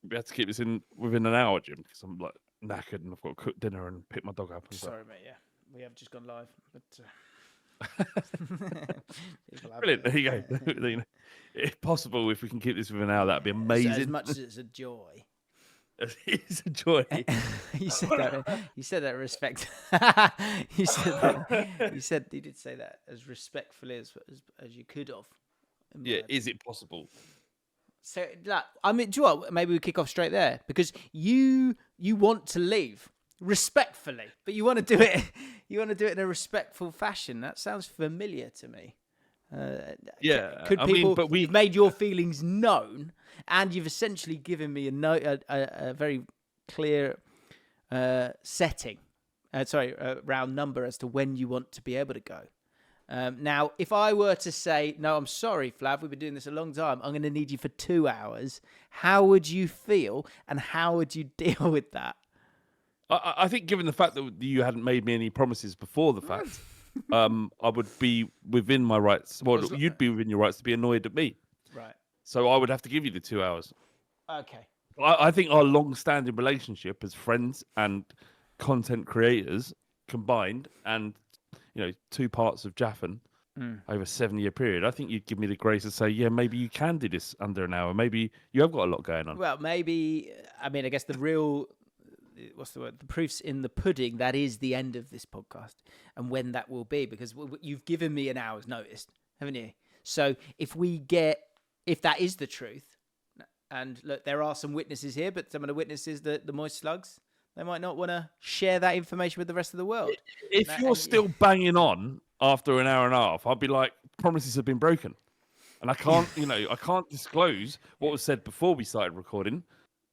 We have to keep this in within an hour, Jim, because I'm like knackered and I've got to cook dinner and pick my dog up. And Sorry, mate. Yeah, we have just gone live, but brilliant. There you go. If possible, if we can keep this within an hour, that'd be amazing. As much as it's a joy. It's a joy. You said that. You said that respect. You did say that as respectfully as you could have. Yeah. Is it possible? So, I mean, do you know what? Maybe we kick off straight there because you want to leave respectfully, but you want to do it. You want to do it in a respectful fashion. That sounds familiar to me. Yeah. Could people? But you've made your feelings known, and you've essentially given me a very clear setting. Round number as to when you want to be able to go. Now, if I were to say, no, I'm sorry, Flav, we've been doing this a long time. I'm going to need you for 2 hours. How would you feel and how would you deal with that? I think given the fact that you hadn't made me any promises before the fact, I would be within my rights. Well, you'd be within your rights to be annoyed at me. Right. So I would have to give you the 2 hours. Okay. I think our long-standing relationship as friends and content creators combined and, two parts of JAFFN over a 7-year period, I think you'd give me the grace to say, yeah, maybe you can do this under an hour. Maybe you have got a lot going on. Well, maybe, I guess the real... what's the word? The proof's in the pudding. That is the end of this podcast and when that will be, because you've given me an hour's notice, haven't you? So if that is the truth, and look, there are some witnesses here, but some of the witnesses, the moist slugs, they might not want to share that information with the rest of the world. If you're still banging on after an hour and a half, I'd be like, promises have been broken. And I can't, I can't disclose what was said before we started recording,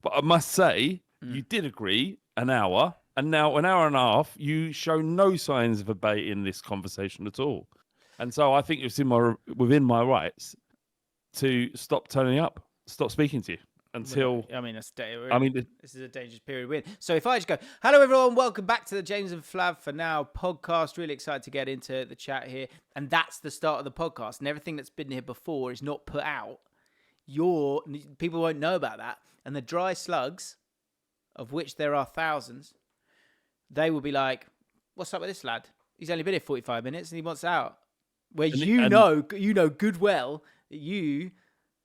but I must say, you did agree an hour, and now an hour and a half, you show no signs of abating this conversation at all. And so I think it's within my rights to stop turning up, stop speaking to you until... this is a dangerous period we're in. So if I just go, hello everyone, welcome back to the James and Flav for Now podcast. Really excited to get into the chat here. And that's the start of the podcast. And everything that's been here before is not put out. People won't know about that. And the dry slugs, of which there are thousands, they will be like, what's up with this lad? He's only been here 45 minutes and he wants out. Where you know good well that you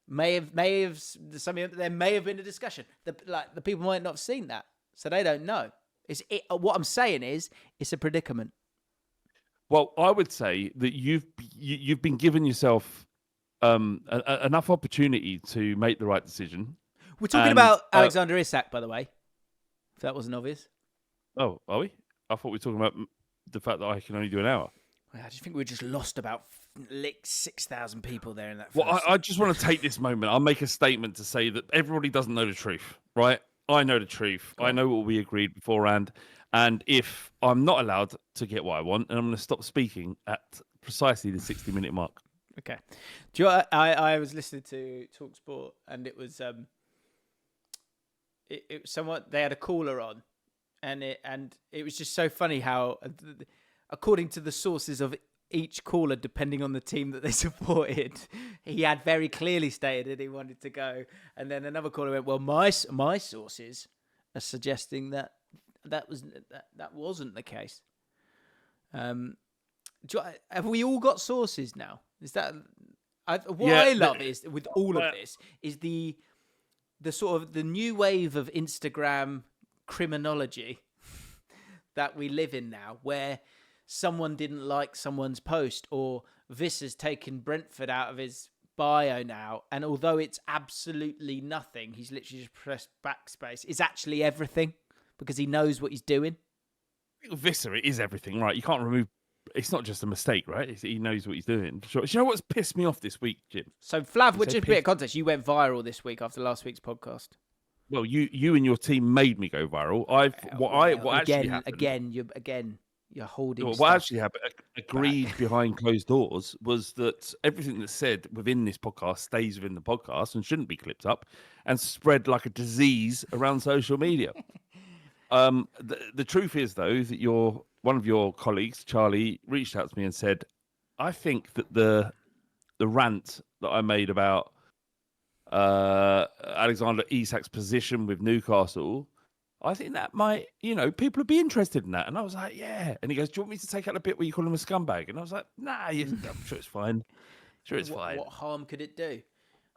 may have there may have been a discussion. The people might not have seen that, so they don't know. What I'm saying is, it's a predicament. Well, I would say that you've been giving yourself enough opportunity to make the right decision. We're talking about Alexander Isak, by the way. If that wasn't obvious. Oh, are we? I thought we were talking about the fact that I can only do an hour. I just think we just lost about 6,000 people there in that. Well, I just want to take this moment. I'll make a statement to say that everybody doesn't know the truth, right? I know the truth. I know what we agreed beforehand. And if I'm not allowed to get what I want, and I'm going to stop speaking at precisely the 60-minute mark. Okay. Do you know, I was listening to TalkSport, and it was it somewhat, they had a caller on, and it was just so funny how, according to the sources of each caller, depending on the team that they supported, he had very clearly stated that he wanted to go, and then another caller went, well, my sources are suggesting that wasn't the case. Have we all got sources now? Is that I love is with all of this is the sort of the new wave of Instagram criminology that we live in now, where someone didn't like someone's post, or Viss has taken Brentford out of his bio now, and although it's absolutely nothing, he's literally just pressed backspace. It's actually everything because he knows what he's doing. Visser, it is everything, right? You can't remove. It's not just a mistake, right? He knows what he's doing. Sure. Do you know what's pissed me off this week, Jim? So, Flav, just a bit of context. You went viral this week after last week's podcast. Well, you and your team made me go viral. You're holding. What actually happened, agreed behind closed doors, was that everything that's said within this podcast stays within the podcast and shouldn't be clipped up and spread like a disease around social media. The truth is, though, that one of your colleagues, Charlie, reached out to me and said, I think that the rant that I made about Alexander Isak's position with Newcastle, I think that might, people would be interested in that. And I was like, yeah. And he goes, do you want me to take out the bit where you call him a scumbag? And I was like, nah, I'm sure it's fine. Fine. What harm could it do?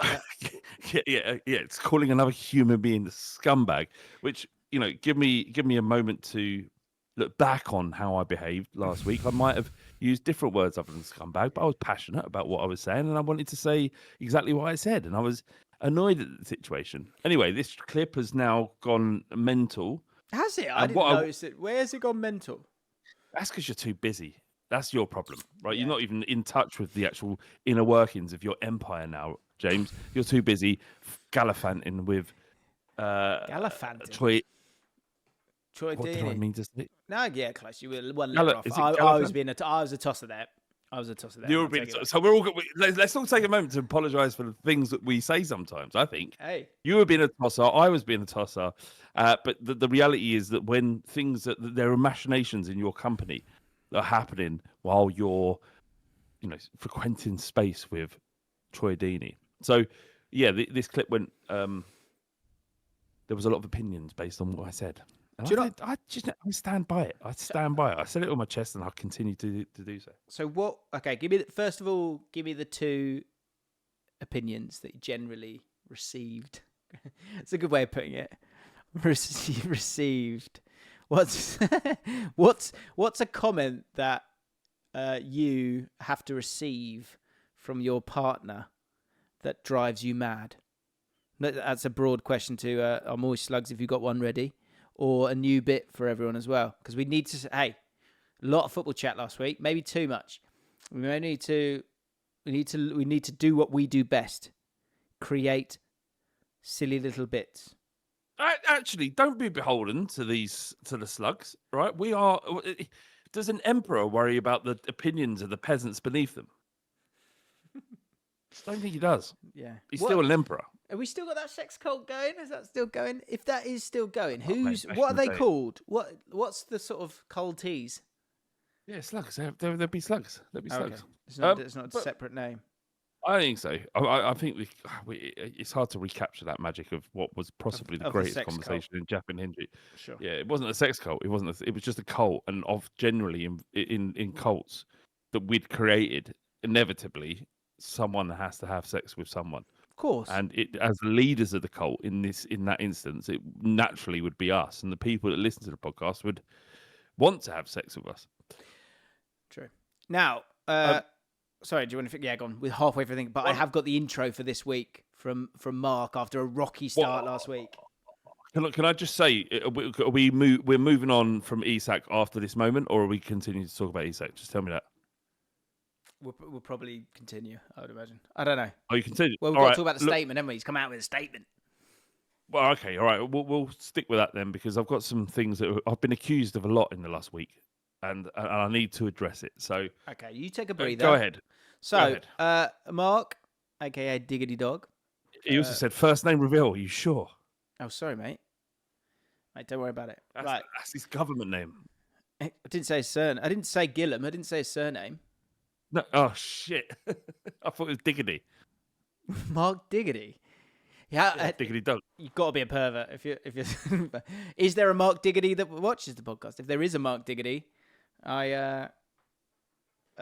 Yeah. It's calling another human being a scumbag, which, give me a moment to look back on how I behaved last week. I might have used different words other than scumbag, but I was passionate about what I was saying, and I wanted to say exactly what I said, and I was annoyed at the situation. Anyway, this clip has now gone mental. Has it? I didn't notice it. Where has it gone mental? That's because you're too busy. That's your problem, right? Yeah. You're not even in touch with the actual inner workings of your empire now, James. You're too busy gallivanting with Gallivanting. Troy what did I mean to say? No, yeah, close. You were one letter off. I was a tosser there. So we're all. Let's all take a moment to apologise for the things that we say sometimes. I think. Hey, you were being a tosser. I was being a tosser. But the reality is that when things that there are machinations in your company that are happening while you're, frequenting space with Troy Deeney. So, yeah, this clip went. There was a lot of opinions based on what I said. I stand by it. I stand by it. I said it on my chest, and I'll continue to do so. So what? Okay, give me the two opinions that you generally received. It's a good way of putting it. Received. What's a comment that you have to receive from your partner that drives you mad? That's a broad question to our Moist Slugs, if you've got one ready. Or a new bit for everyone as well, because we need to. Hey, a lot of football chat last week, maybe too much. We need to do what we do best: create silly little bits. Actually, don't be beholden to the slugs, right? We are. Does an emperor worry about the opinions of the peasants beneath them? I don't think he does. Yeah, he's still an emperor. Have we still got that sex cult going? Is that still going? If that is still going, what are they called? What's the sort of culties? Yeah, slugs. There'll be slugs. There'll be slugs. Okay. It's not a separate name. I think so. I think it's hard to recapture that magic of what was possibly the greatest conversation in JAFFN history. Sure. Yeah, it wasn't a sex cult. It wasn't. It was just a cult, and generally in cults that we'd created, inevitably someone has to have sex with someone. Of course. And as leaders of the cult in that instance, it naturally would be us, and the people that listen to the podcast would want to have sex with us. True. Now, sorry, do you want to? Yeah, go on. We're halfway through the thing, but I have got the intro for this week from Mark after a rocky start last week. Can I just say, we're moving on from Isak after this moment, or are we continuing to talk about Isak? Just tell me that. We'll probably continue, I would imagine. I don't know. Oh, you continue? Well, we've got to talk about the statement, haven't we? He's come out with a statement. Well, okay, all right. We'll stick with that then, because I've got some things that I've been accused of a lot in the last week, and I need to address it. So, okay, you take a breather. Go ahead. So, Mark, aka Diggity Dog. He also said first name reveal. Are you sure? Oh, sorry, mate. Mate, don't worry about it. That's his government name. I didn't say his surname. I didn't say Gillum. I didn't say his surname. No, oh shit! I thought it was Diggity. Mark Diggity. Yeah, Diggity Dog. You've got to be a pervert if you. Is there a Mark Diggity that watches the podcast? If there is a Mark Diggity, I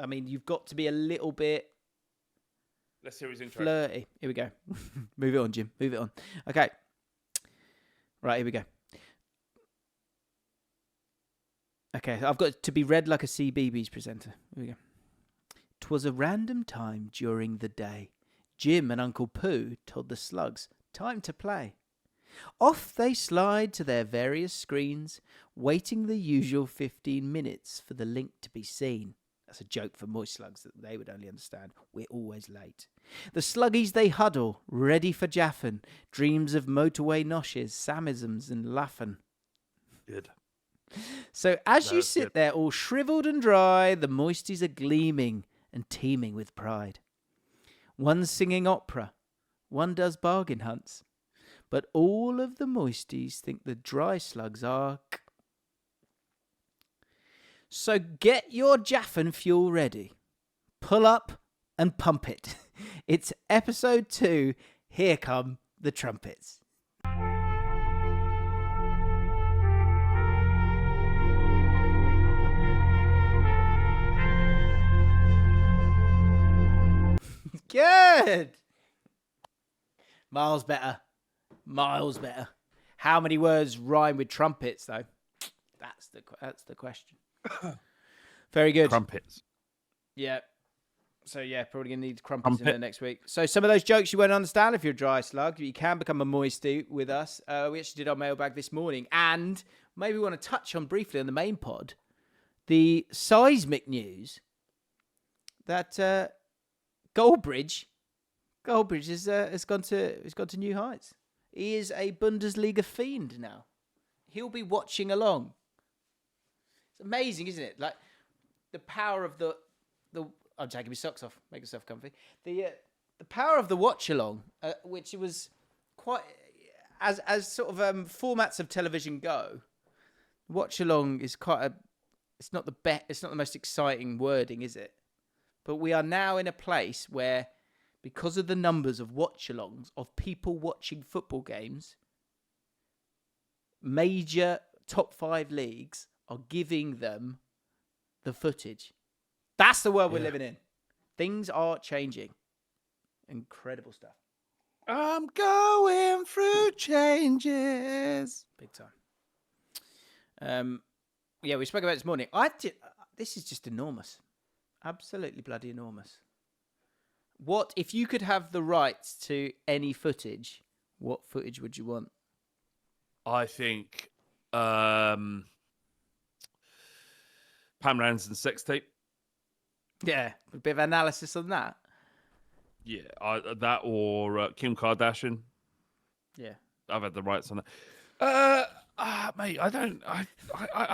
mean, you've got to be a little bit. Let's hear his intro. Flirty. Here we go. Move it on, Jim. Move it on. Okay. Right, here we go. Okay, I've got to be read like a CBeebies presenter. Here we go. 'Twas a random time during the day. Jim and Uncle Pooh told the slugs, time to play. Off they slide to their various screens, waiting the usual 15 minutes for the link to be seen. That's a joke for Moist Slugs that they would only understand. We're always late. The sluggies they huddle, ready for JAFFN. Dreams of motorway noshes, samisms and laughing. Good. So as you sit there all shriveled and dry, the moisties are gleaming and teeming with pride. One's singing opera, one does bargain hunts, but all of the moisties think the dry slugs are... So get your JAFFN fuel ready. Pull up and pump it. It's episode 2. Here come the trumpets. Good. Miles better. How many words rhyme with trumpets, though? That's the question. Very good. Crumpets. Yeah. So, yeah, probably going to need crumpets in there next week. So, some of those jokes you won't understand if you're a dry slug. You can become a moisty with us. We actually did our mailbag this morning. And maybe we want to touch on briefly on the main pod the seismic news that Goldbridge has gone to new heights. He is a Bundesliga fiend now. He'll be watching along. It's amazing, isn't it? Like the power of the I'm taking my socks off. Make yourself comfy. The power of the watch along, which was quite as sort of formats of television go. Watch along is quite a. It's not the most exciting wording, is it? But we are now in a place where, because of the numbers of watch-alongs, of people watching football games, major top 5 leagues are giving them the footage. That's the world we're living in. Things are changing. Incredible stuff. I'm going through changes. Big time. Yeah, we spoke about it this morning. This is just enormous. Absolutely bloody enormous. What if you could have the rights to any footage? What footage would you want? I think Pam Ranson's sex tape. Yeah, a bit of analysis on that. Yeah, that or Kim Kardashian. Yeah, I've had the rights on that. Mate, I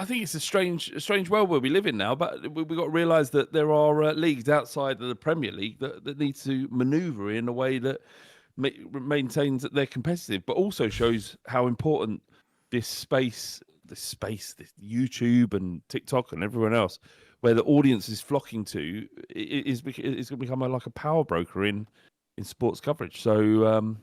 think it's a strange world where we live in now. But we've got to realise that there are leagues outside of the Premier League that need to manoeuvre in a way that maintains that they're competitive, but also shows how important this YouTube and TikTok and everyone else, where the audience is flocking to, is going to become like a power broker in sports coverage. So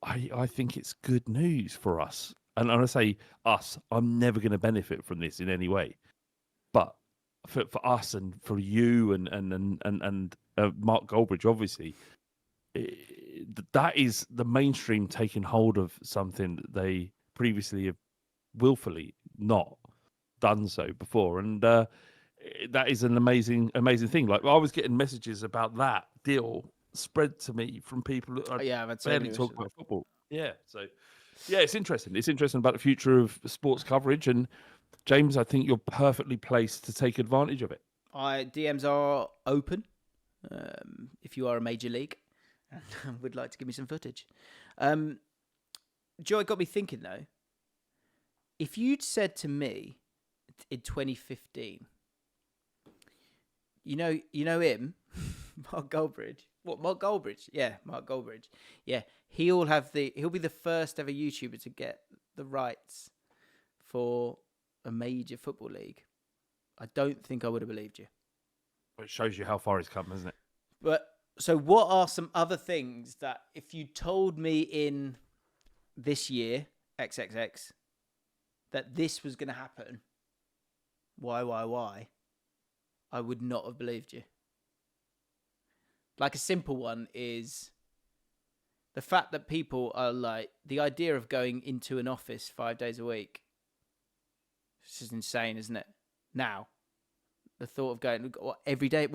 I think it's good news for us. And when I say us, I'm never going to benefit from this in any way. But for us and for you and Mark Goldbridge, obviously, that is the mainstream taking hold of something that they previously have willfully not done so before. And that is an amazing thing. Like, I was getting messages about that deal spread to me from people that I've barely talk about football. Yeah, so yeah, it's interesting. It's interesting about the future of sports coverage. And James, I think you're perfectly placed to take advantage of it. DMs are open. If you are a major league and would like to give me some footage. Joe, it got me thinking though. If you'd said to me in 2015, you know him, Mark Goldbridge. What, Mark Goldbridge? Yeah, Mark Goldbridge. Yeah, he'll be the first ever YouTuber to get the rights for a major football league. I don't think I would have believed you. It shows you how far he's come, isn't it? But so what are some other things that if you told me in this year, XXX, that this was going to happen, why, I would not have believed you. Like a simple one is the fact that people are like, the idea of going into an office 5 days a week. This is insane, isn't it? Now, the thought of going, every day?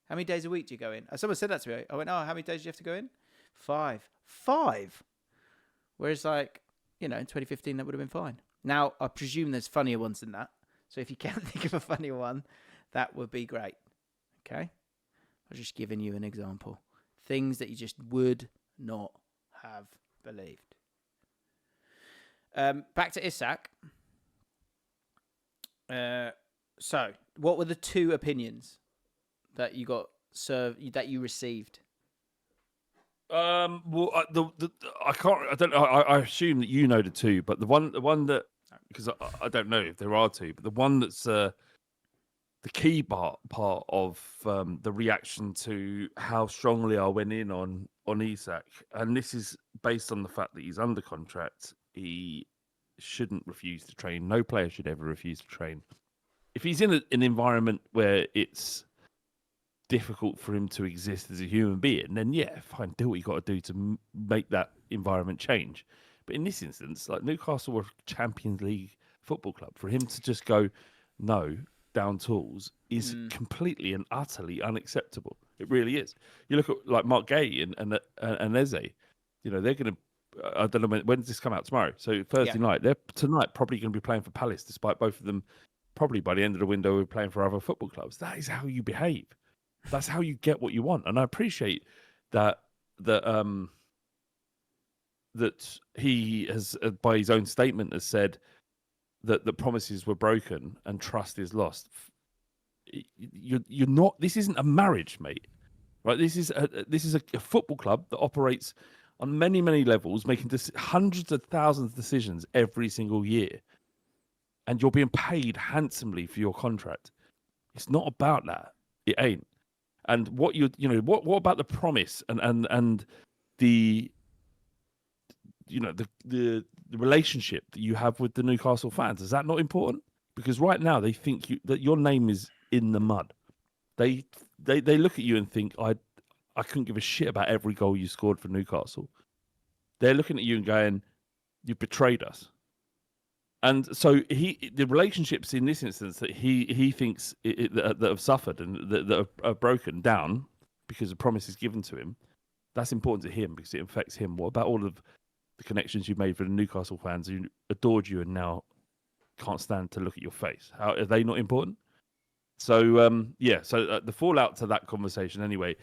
How many days a week do you go in? Someone said that to me. I went, how many days do you have to go in? 5. 5? Whereas like, in 2015, that would have been fine. Now, I presume there's funnier ones than that. So if you can think of a funnier one, that would be great. Okay? I'm just giving you an example. Things that you just would not have believed. Back to Isak. So, what were the 2 opinions that you got that you received? Well, I can't. I don't know. I assume that you know the 2, but the one that, because I don't know if there are 2, but the one that's the key part of the reaction to how strongly I went in on on Isak, and this is based on the fact that he's under contract. He shouldn't refuse to train. No player should ever refuse to train. If he's in an environment where it's difficult for him to exist as a human being, then yeah, fine, do what you got to do to make that environment change. But in this instance, like Newcastle were a Champions League football club. For him to just go, no, down tools is completely and utterly unacceptable. It really is. You look at like Mark Gay and Eze, you know, they're going to, I don't know, when does this come out? Tomorrow. So Thursday night, they're tonight probably going to be playing for Palace, despite both of them probably by the end of the window are playing for other football clubs. That is how you behave. That's how you get what you want. And I appreciate that he has, by his own statement, has said that the promises were broken and trust is lost. You're not. This isn't a marriage, mate. Right? This is a football club that operates on many levels, making hundreds of thousands of decisions every single year, and you're being paid handsomely for your contract. It's not about that. It ain't. And what what about the promise and the the relationship that you have with the Newcastle fans? Is that not important? Because right now they think that your name is in the mud. They look at you and think, I couldn't give a shit about every goal you scored for Newcastle. They're looking at you and going, you betrayed us. And so the relationships in this instance that he thinks that have suffered and that are broken down because of promises given to him, that's important to him because it affects him. What about all of the connections you made for the Newcastle fans who adored you and now can't stand to look at your face? How are they not important? So the fallout to that conversation anyway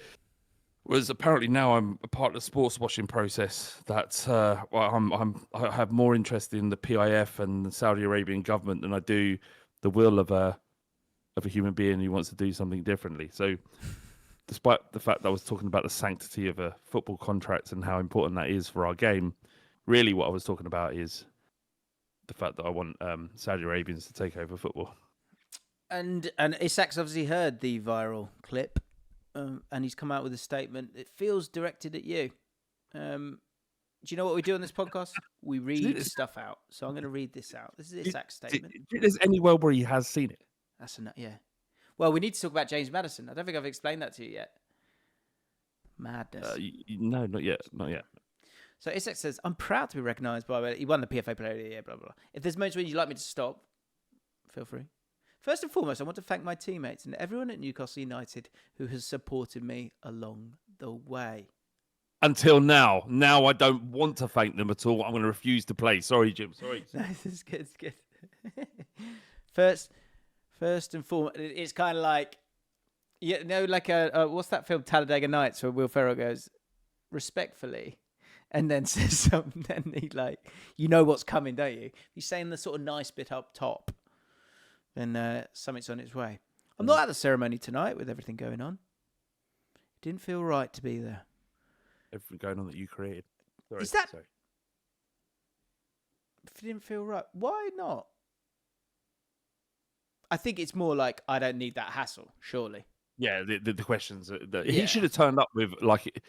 was apparently now I'm a part of the sports washing process. That I have more interest in the PIF and the Saudi Arabian government than I do the will of a human being who wants to do something differently. So, despite the fact that I was talking about the sanctity of a football contract and how important that is for our game, really what I was talking about is the fact that I want Saudi Arabians to take over football. And Isak's obviously heard the viral clip. And he's come out with a statement. It feels directed at you. Do you know what we do on this podcast? We read stuff out. So I'm going to read this out. This is Isak's statement. There's any world where he has seen it? That's enough. Yeah. Well, we need to talk about James Maddison. I don't think I've explained that to you yet. Madness. No, not yet. Not yet. So Isak says, I'm proud to be recognised by... He won the PFA Player of the Year, blah, blah, blah. If there's moments where you'd like me to stop, feel free. First and foremost, I want to thank my teammates and everyone at Newcastle United who has supported me along the way. Until now. Now I don't want to thank them at all. I'm going to refuse to play. Sorry, Jim. Sorry. No, this is good. It's good. First and foremost, it's kind of like, you know, like what's that film, Talladega Nights, where Will Ferrell goes, respectfully, and then says something, then he like, you know what's coming, don't you? He's saying the sort of nice bit up top. Then something's on its way. I'm not at the ceremony tonight with everything going on. It didn't feel right to be there. Everything going on that you created. Sorry. Is that... Sorry. If it didn't feel right, why not? I think it's more like, I don't need that hassle, surely. Yeah, the questions. He should have turned up with, like,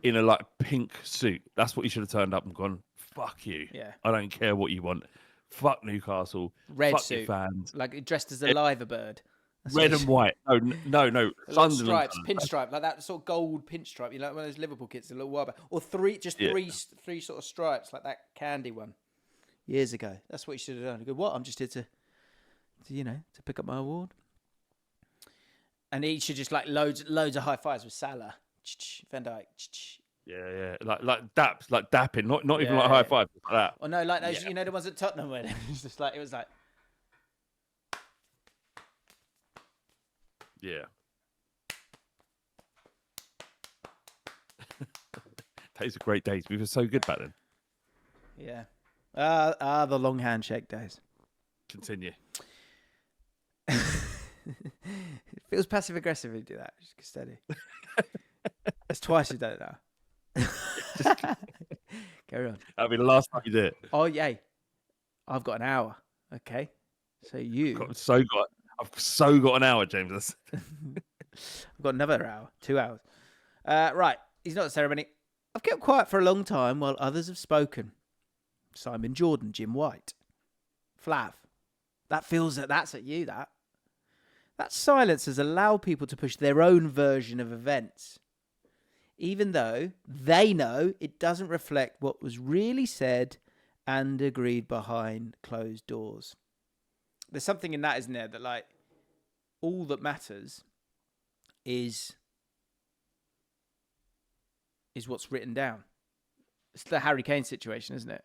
in a pink suit. That's what he should have turned up and gone, fuck you. Yeah. I don't care what you want. Fuck Newcastle. Red fuck suit. Your fans. Like dressed as a liver bird. That's red and white. No. Stripes, pinstripe, like that sort of gold pinstripe. You know, like one of those Liverpool kits a little while back. Or three sort of stripes, like that candy one. Years ago. That's what you should have done. You go, what? I'm just here to pick up my award. And he should just like loads of high fives with Salah. Van Dijk. Yeah, like daps, like dapping, not even like high five, like that. Or no, like those, you know, the ones at Tottenham where it was like. Yeah. Those were great days. We were so good back then. Yeah. The long handshake days. Continue. It feels passive aggressive when you do that. Just steady. That's twice you've done it now. Carry on. That'll be the last time you do it. Oh, yay. I've got an hour. Okay. So I've so got an hour, James. I've got another hour. 2 hours. Right. He's not at the ceremony. I've kept quiet for a long time while others have spoken. Simon Jordan, Jim White, Flav. That's at you, that. That silence has allowed people to push their own version of events, even though they know it doesn't reflect what was really said and agreed behind closed doors. There's something in that, isn't there, that like all that matters is what's written down. It's the Harry Kane situation, isn't it?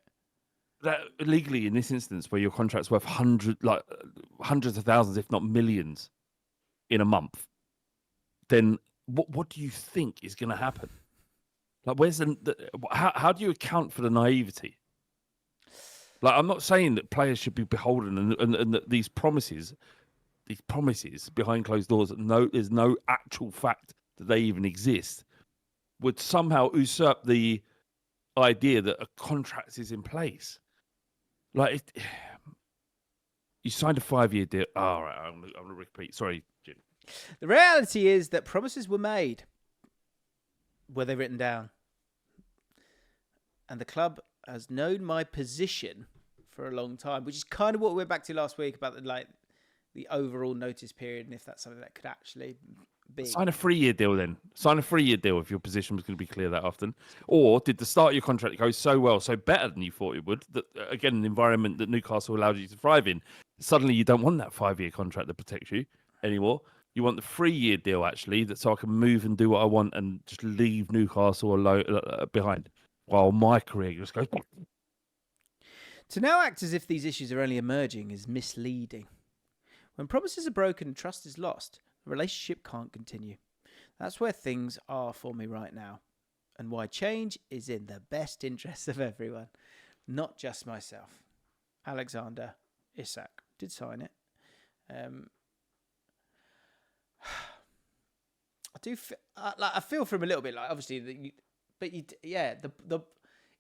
That legally, in this instance, where your contract's worth hundreds of thousands, if not millions, in a month, then what do you think is going to happen? Like, where's how do you account for the naivety? Like, I'm not saying that players should be beholden and that these promises behind closed doors, that there's no actual fact that they even exist, would somehow usurp the idea that a contract is in place. Like, you signed a 5-year deal. All right, I'm going to repeat. Sorry, Jim. The reality is that promises were made. Were they written down? And the club has known my position for a long time, which is kind of what we went back to last week about the overall notice period and if that's something that could actually be. Sign a 3-year deal then. Sign a 3-year deal if your position was going to be clear that often. Or did the start of your contract go so well, so better than you thought it would, that, again, an environment that Newcastle allowed you to thrive in, suddenly you don't want that 5-year contract that protects you anymore. You want the 3-year deal, actually, so I can move and do what I want and just leave Newcastle alone, behind while my career just goes... To now act as if these issues are only emerging is misleading. When promises are broken and trust is lost, the relationship can't continue. That's where things are for me right now, and why change is in the best interests of everyone, not just myself. Alexander Isak did sign it. I feel for him a little bit, like obviously, the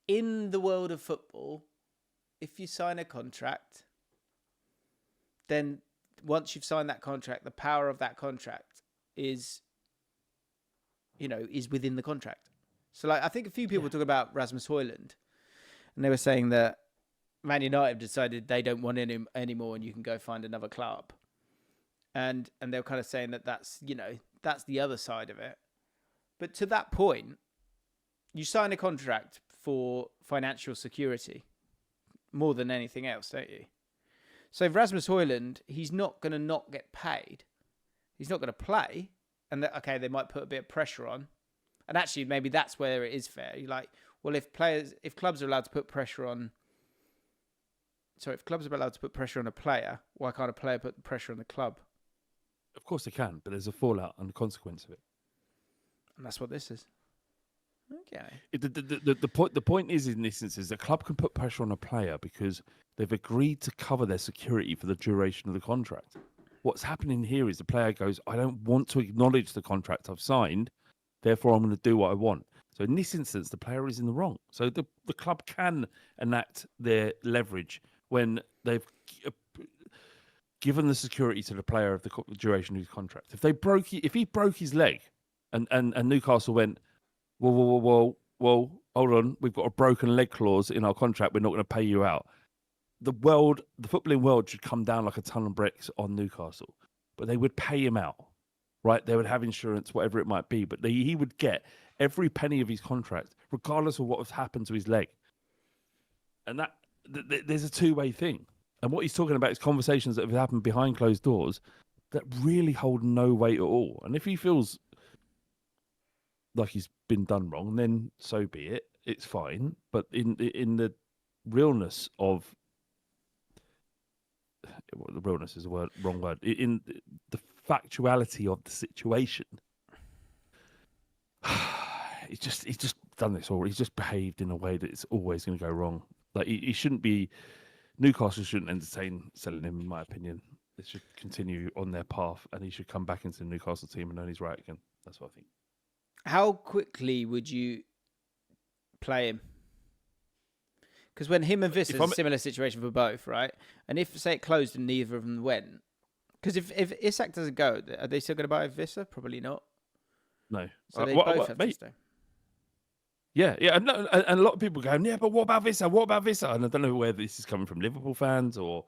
in the world of football, if you sign a contract, then once you've signed that contract, the power of that contract is within the contract. So, like, I think a few people talk about Rasmus Højlund, and they were saying that Man United decided they don't want him anymore, and you can go find another club. And they were kind of saying that that's the other side of it. But to that point, you sign a contract for financial security more than anything else, don't you? So if Rasmus Højlund, he's not going to not get paid. He's not going to play. And they might put a bit of pressure on. And actually, maybe that's where it is fair. You're like, well, if clubs are allowed to put pressure on... So if clubs are allowed to put pressure on a player, why can't a player put pressure on the club? Of course they can, but there's a fallout and a consequence of it. And that's what this is. Okay. The point is, in this instance, the club can put pressure on a player because they've agreed to cover their security for the duration of the contract. What's happening here is the player goes, I don't want to acknowledge the contract I've signed, therefore I'm going to do what I want. So in this instance, the player is in the wrong. So the club can enact their leverage when they've given the security to the player of the duration of his contract. If he broke his leg and Newcastle went, whoa, hold on, we've got a broken leg clause in our contract, we're not going to pay you out. The footballing world should come down like a ton of bricks on Newcastle, but they would pay him out, right? They would have insurance, whatever it might be, but he would get every penny of his contract, regardless of what has happened to his leg. And that there's a two-way thing. And what he's talking about is conversations that have happened behind closed doors that really hold no weight at all. And if he feels like he's been done wrong, then so be it. It's fine. But in the realness of... Well, the realness is a wrong word. In the factuality of the situation, he's just done this already. He's just behaved in a way that it's always going to go wrong. Like, he shouldn't be... Newcastle shouldn't entertain selling him, in my opinion. They should continue on their path, and he should come back into the Newcastle team and earn his right again. That's what I think. How quickly would you play him? Because when him and Visser, it's a similar situation for both, right? And if, say, it closed and neither of them went, because if Isak doesn't go, are they still going to buy Visser? Probably not. No. So they both have to stay. Yeah, and a lot of people going, yeah, but what about Vissa? What about Vissa? And I don't know where this is coming from, Liverpool fans, or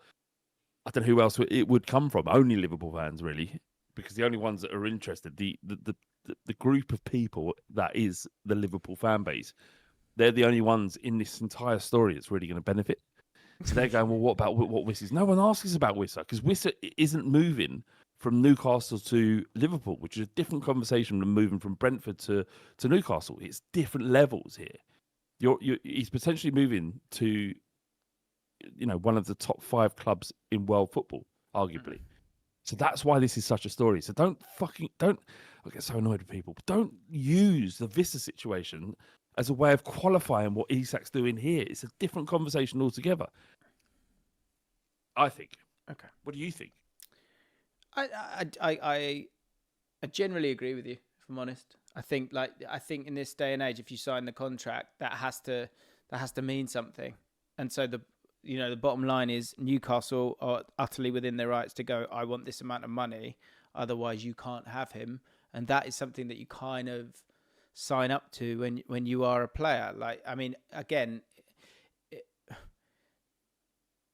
I don't know who else it would come from. Only Liverpool fans, really, because the only ones that are interested, the group of people that is the Liverpool fan base, they're the only ones in this entire story that's really going to benefit. So they're going, well, what about what Wissa's? No one asks us about Wissa, because Wissa isn't moving from Newcastle to Liverpool, which is a different conversation than moving from Brentford to Newcastle. It's different levels here. He's potentially moving to, one of the top 5 clubs in world football, arguably. So that's why this is such a story. So don't. I get so annoyed with people. But don't use the Vista situation as a way of qualifying what Isak's doing here. It's a different conversation altogether, I think. Okay. What do you think? I generally agree with you, if I'm honest. I think in this day and age, if you sign the contract, that has to mean something. And so the bottom line is Newcastle are utterly within their rights to go, I want this amount of money, otherwise you can't have him. And that is something that you kind of sign up to when you are a player. Like, I mean, again,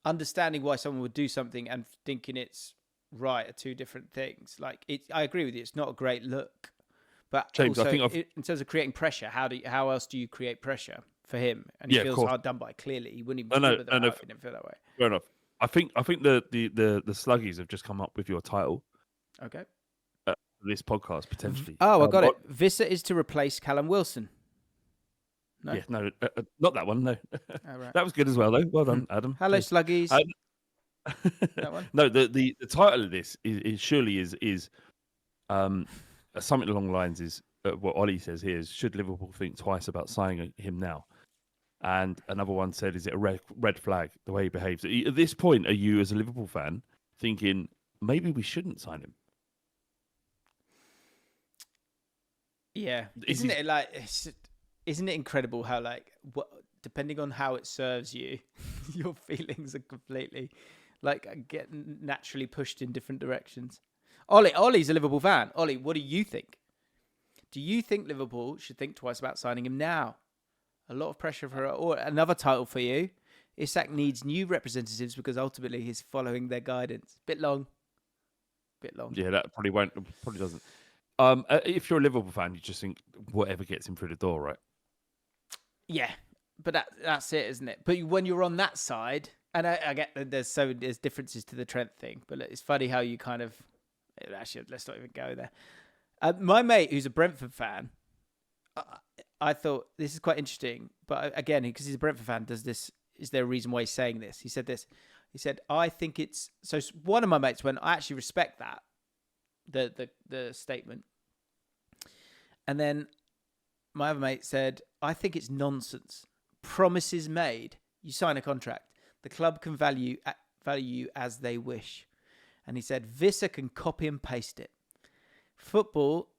understanding why someone would do something and thinking it's right are two different things. Like, I agree with you. It's not a great look, but James, also, I think in terms of creating pressure, how else do you create pressure for him? And he feels hard done by. Clearly, he wouldn't even if he didn't feel that way. Fair enough. I think the Sluggies have just come up with your title. Okay. This podcast potentially. Oh, I got it. Vissa is to replace Callum Wilson. No? Yeah, no, not that one. No, right. That was good as well, though. Well done, Adam. Hello, Sluggies. That one. No, the title of this is surely something along the lines is what Ollie says here is, should Liverpool think twice about signing him now? And another one said, is it a red flag the way he behaves? At this point, are you as a Liverpool fan thinking maybe we shouldn't sign him? Yeah, isn't it incredible how, like, depending on how it serves you, your feelings are completely get naturally pushed in different directions. Ollie's a Liverpool fan. Ollie, what do you think? Do you think Liverpool should think twice about signing him now? A lot of pressure for or another title for you. Isak needs new representatives because ultimately he's following their guidance. Bit long. Yeah, that probably doesn't. If you're a Liverpool fan, you just think whatever gets him through the door, right? Yeah, but that's it, isn't it? But when you're on that side, and I get that there's differences to the Trent thing, but it's funny how you kind of actually, let's not even go there. My mate, who's a Brentford fan, I thought this is quite interesting, but again, because he's a Brentford fan, is there a reason why he's saying this? He said this. He said, I think it's so. One of my mates went, I actually respect that. The statement. And then my other mate said, I think it's nonsense. Promises made. You sign a contract. The club can value you as they wish. And he said, Vissa can copy and paste it. Football,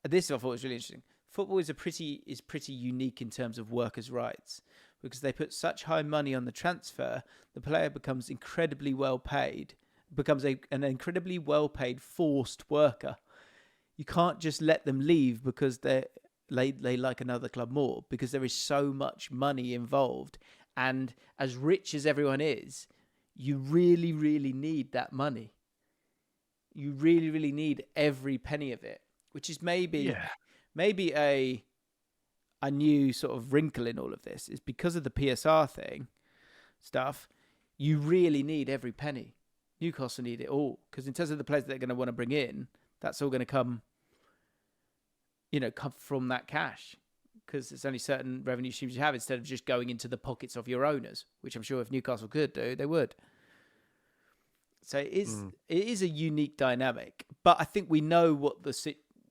this I thought was really interesting. Football is pretty unique in terms of workers' rights, because they put such high money on the transfer, the player becomes incredibly well paid. Becomes an incredibly well-paid forced worker. You can't just let them leave because they like another club more, because there is so much money involved. And as rich as everyone is, you really, really need that money. You really, really need every penny of it, which is maybe a new sort of wrinkle in all of this, is because of the PSR stuff. You really need every penny. Newcastle need it all, because in terms of the players that they're going to want to bring in, that's all going to come from that cash, because there's only certain revenue streams you have, instead of just going into the pockets of your owners, which I'm sure if Newcastle could do, they would. So it is a unique dynamic, but I think we know what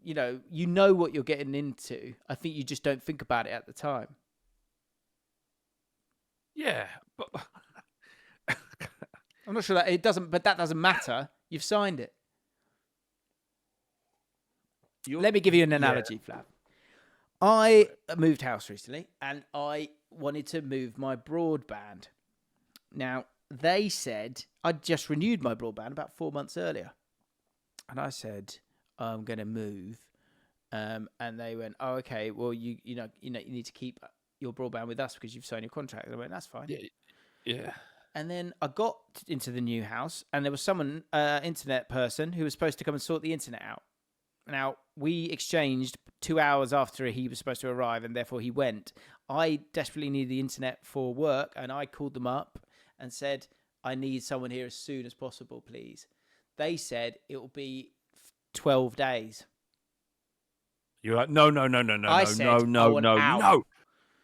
you know what you're getting into. I think you just don't think about it at the time. Yeah, but I'm not sure that it doesn't, but that doesn't matter. You've signed it. Let me give you an analogy, Flav. I moved house recently, and I wanted to move my broadband. Now, they said I'd just renewed my broadband about 4 months earlier. And I said, I'm going to move. And they went, "Oh, okay. Well, you need to keep your broadband with us because you've signed your contract." And I went, "That's fine." Yeah. And then I got into the new house, and there was someone, internet person, who was supposed to come and sort the internet out. Now, we exchanged 2 hours after he was supposed to arrive, and therefore he went. I desperately needed the internet for work, and I called them up and said, "I need someone here as soon as possible, please." They said it will be 12 days. You're like, no, I said, "I want out."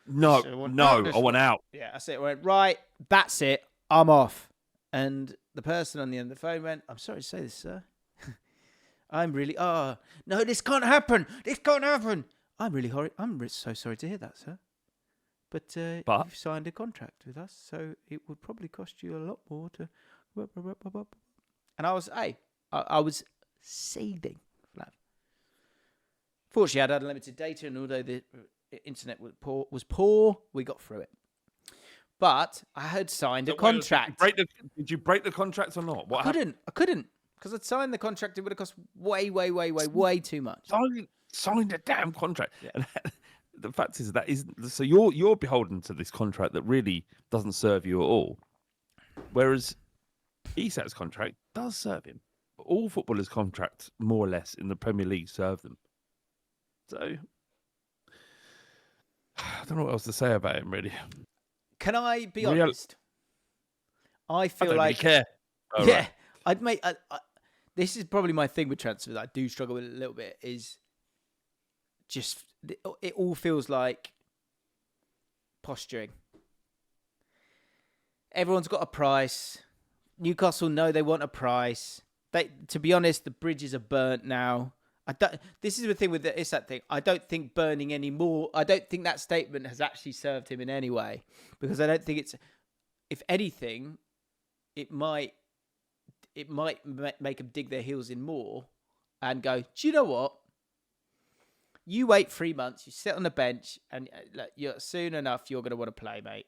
I want out. Yeah, I said, "Right, that's it. I'm off." And the person on the end of the phone went, "I'm sorry to say this, sir. No, this can't happen. This can't happen. I'm so sorry to hear that, sir. But you've signed a contract with us, so it would probably cost you a lot more to..." And I was, I was seething, Flav. Fortunately, I had unlimited data, and although the internet was poor, we got through it. But I had signed a contract. Did you break the contract or not? I couldn't. Because I'd signed the contract, it would have cost way too much. Signed a damn contract. Yeah. And the fact is so you're beholden to this contract that really doesn't serve you at all. Whereas Isak's contract does serve him. All footballers' contracts, more or less, in the Premier League serve them. So I don't know what else to say about him, really. Can I be honest? I feel don't like really care. Right. I'd make. This is probably my thing with transfer that I do struggle with a little bit. Is just it all feels like posturing. Everyone's got a price. Newcastle know they want a price. To be honest, the bridges are burnt now. This is the thing with the Isak thing. I don't think burning anymore. I don't think that statement has actually served him in any way, because I don't think it's. If anything, it might make them dig their heels in more and go, "Do you know what? You wait 3 months, you sit on the bench, and soon enough you're going to want to play, mate."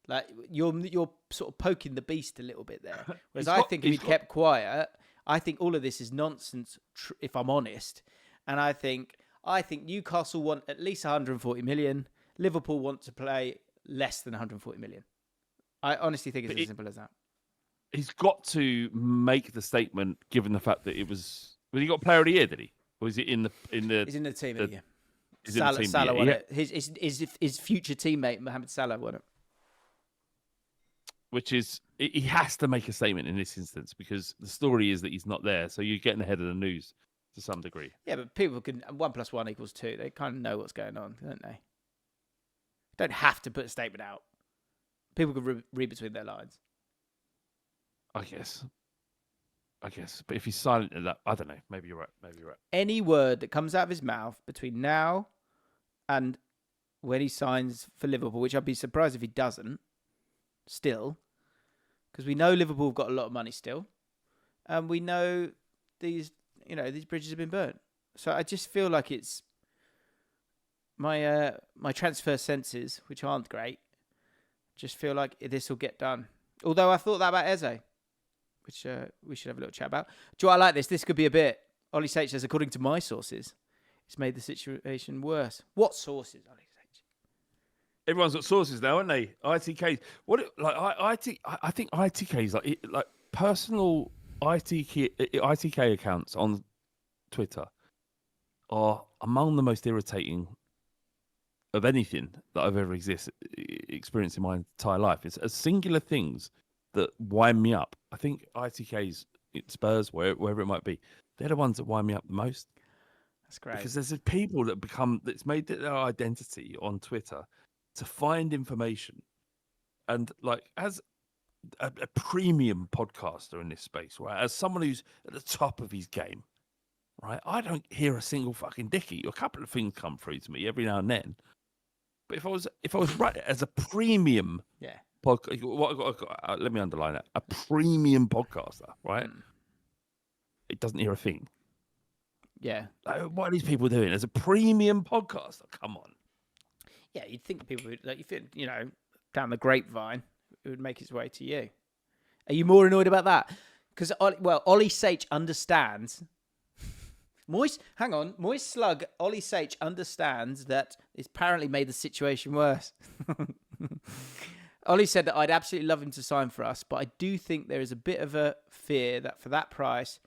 Like you're sort of poking the beast a little bit there. Whereas I think if he'd kept quiet, I think all of this is nonsense, if I'm honest. And I think Newcastle want at least 140 million. Liverpool want to play less than 140 million. I honestly think it's as simple as that. He's got to make the statement, given the fact that it was. Well, he got Player of the Year, did he? Or was it in the? He's in the team of the year. Salah won it. His future teammate Mohamed Salah won it. Which is, he has to make a statement in this instance, because the story is that he's not there. So you're getting ahead of the news to some degree. Yeah, but people can 1 + 1 = 2. They kind of know what's going on, don't they? Don't have to put a statement out. People can read between their lines. I guess. But if he's silent in that, I don't know. Maybe you're right. Any word that comes out of his mouth between now and when he signs for Liverpool, which I'd be surprised if he doesn't, still, because we know Liverpool have got a lot of money still, and we know these bridges have been burnt. So I just feel like it's my transfer senses, which aren't great, just feel like this will get done. Although I thought that about Eze, which we should have a little chat about. Do you know what I like this? This could be a bit. Ollie Sage says, according to my sources, it's made the situation worse. What sources, Ollie Sage? Everyone's got sources now, haven't they? ITKs. I think ITKs like personal ITK accounts on Twitter are among the most irritating of anything that I've ever experienced in my entire life. It's singular things that wind me up. I think ITKs, Spurs, wherever it might be, they're the ones that wind me up the most. That's great. Because there's people that's made their identity on Twitter to find information. And like, as a premium podcaster in this space, right, as someone who's at the top of his game, right, I don't hear a single fucking dicky. A couple of things come through to me every now and then. But if I was right as a premium, let me underline that, a premium podcaster, right? It doesn't hear a thing. Yeah. Like, what are these people doing as a premium podcaster? Come on. Yeah, you'd think people would, like, down the grapevine, it would make its way to you. Are you more annoyed about that? Because Ollie Sage understands Moist Slug, Ollie Sage understands that it's apparently made the situation worse. Ollie said that I'd absolutely love him to sign for us, but I do think there is a bit of a fear that for that price,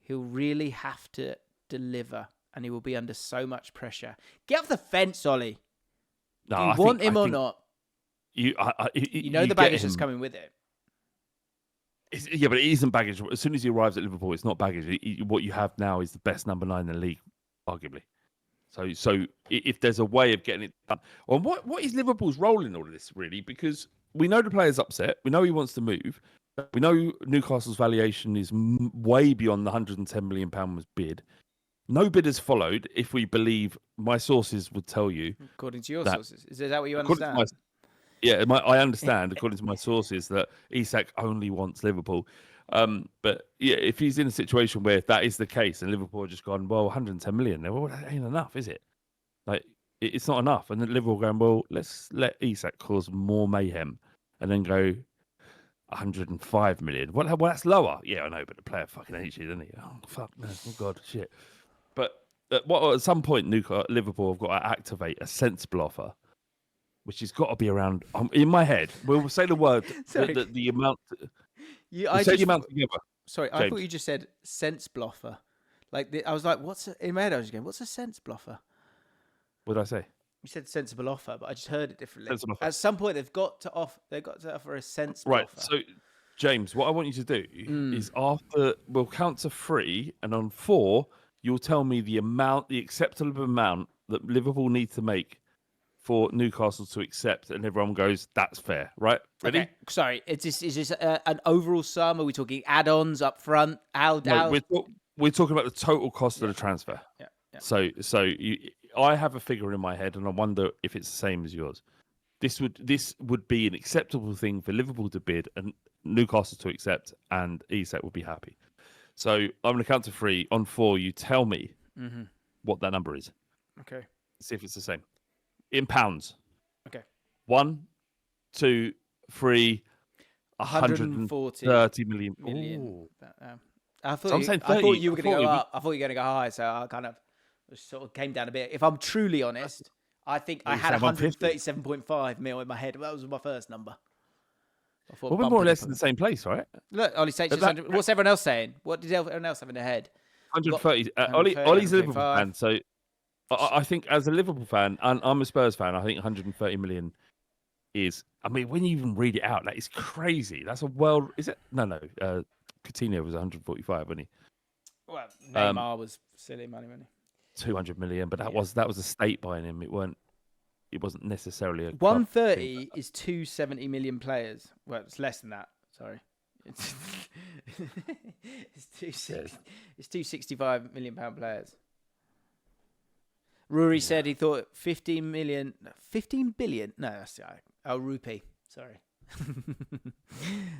he'll really have to deliver and he will be under so much pressure. Get off the fence, Ollie. No, do you want him or not? You know the baggage that's coming with it. Yeah, but it isn't baggage. As soon as he arrives at Liverpool, it's not baggage. What you have now is the best number 9 in the league, arguably. So if there's a way of getting it done, well, what is Liverpool's role in all of this really? Because we know the player's upset. We know he wants to move. We know Newcastle's valuation is way beyond the £110 million was bid. No bid has followed. If we believe my sources would tell you, according to your sources, is that what you understand? I understand, according to my sources, that Isak only wants Liverpool. But yeah, if he's in a situation where that is the case and Liverpool have just gone, well, 110 million, well, that ain't enough, is it? Like, it's not enough. And then Liverpool going, well, let's let Isak cause more mayhem and then go 105 million. Well, that's lower. Yeah, I know, but the player fucking hates you, doesn't he? Oh, fuck, no. Oh, God, shit. But at some point, Liverpool have got to activate a sensible offer, which has got to be around, in my head, we'll say the word, the amount. Say the amount together. Sorry, James. I thought you just said sense bluffer. I was like, in my head I was going, what's a sense bluffer? What did I say? You said sensible offer, but I just heard it differently. Sensible offer. At some point, they've got to offer a sensible right, offer. So, James, what I want you to do is we'll count to 3, and on 4, you'll tell me the acceptable amount that Liverpool need to make for Newcastle to accept, and everyone goes, that's fair, right? Ready? Okay. Sorry, is this an overall sum? Are we talking add-ons up front? No, we're talking about the total cost of the transfer. Yeah. So I have a figure in my head, and I wonder if it's the same as yours. This would be an acceptable thing for Liverpool to bid and Newcastle to accept, and Isak would be happy. So I'm going to count to 3. On 4, you tell me what that number is. Okay. See if it's the same. In pounds. Okay. 1, 2, 3. 130 million. Ooh. I thought So you were going to go up. I thought you were going to go high, so I kind of sort of came down a bit. If I'm truly honest, I think I had 137.5 mil in my head. That was my first number. Well, we're more or less in the same place, right? Look, Ollie Sage, what's everyone else saying? What did everyone else have in their head? 130. Ollie's a Liverpool fan, so I think as a Liverpool fan, and I'm a Spurs fan, I think 130 million is. I mean, when you even read it out, that is crazy. That's a world. Is it? No. Coutinho was 145, wasn't he? Well, Neymar was silly money, wasn't he? 200 million, but that was a state buying him. It wasn't necessarily a 130 is 270 million players. Well, it's less than that. Sorry, it's 265 million pound players. Rory said he thought 15 billion. No, that's rupee. Sorry.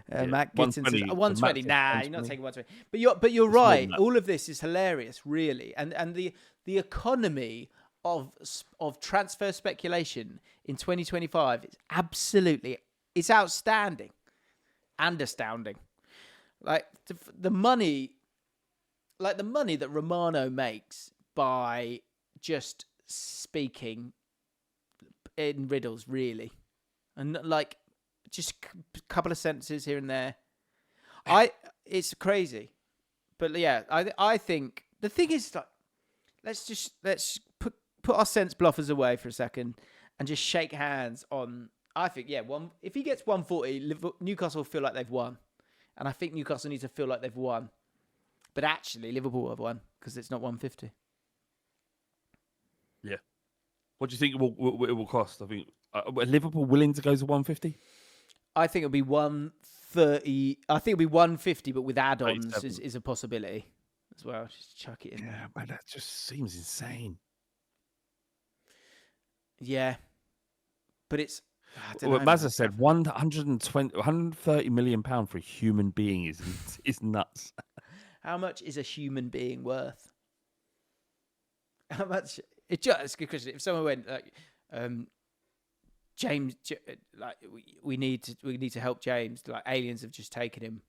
Matt Gitton says 120. Nah, you're not taking 120. But you're right. All of this is hilarious, really, and the economy of transfer speculation in 2025 is it's outstanding and astounding. Like the money that Romano makes by just speaking in riddles, really, and like just a couple of sentences here and there. It's crazy, but yeah, I think the thing is, like, let's put our sense bluffers away for a second and just shake hands on. I think if he gets 140, Newcastle will feel like they've won, and I think Newcastle needs to feel like they've won, but actually Liverpool have won because it's not 150. Yeah. What do you think it will cost? I think are Liverpool willing to go to 150? I think it'll be 130. I think it'll be 150, but with add-ons is a possibility as well. Just chuck it in there. Man, that just seems insane. Yeah, but it's. Mazza said 130 million pound for a human being is nuts. How much is a human being worth? How much? It's a good question. If someone went like, James, like we need to help James. Like aliens have just taken him,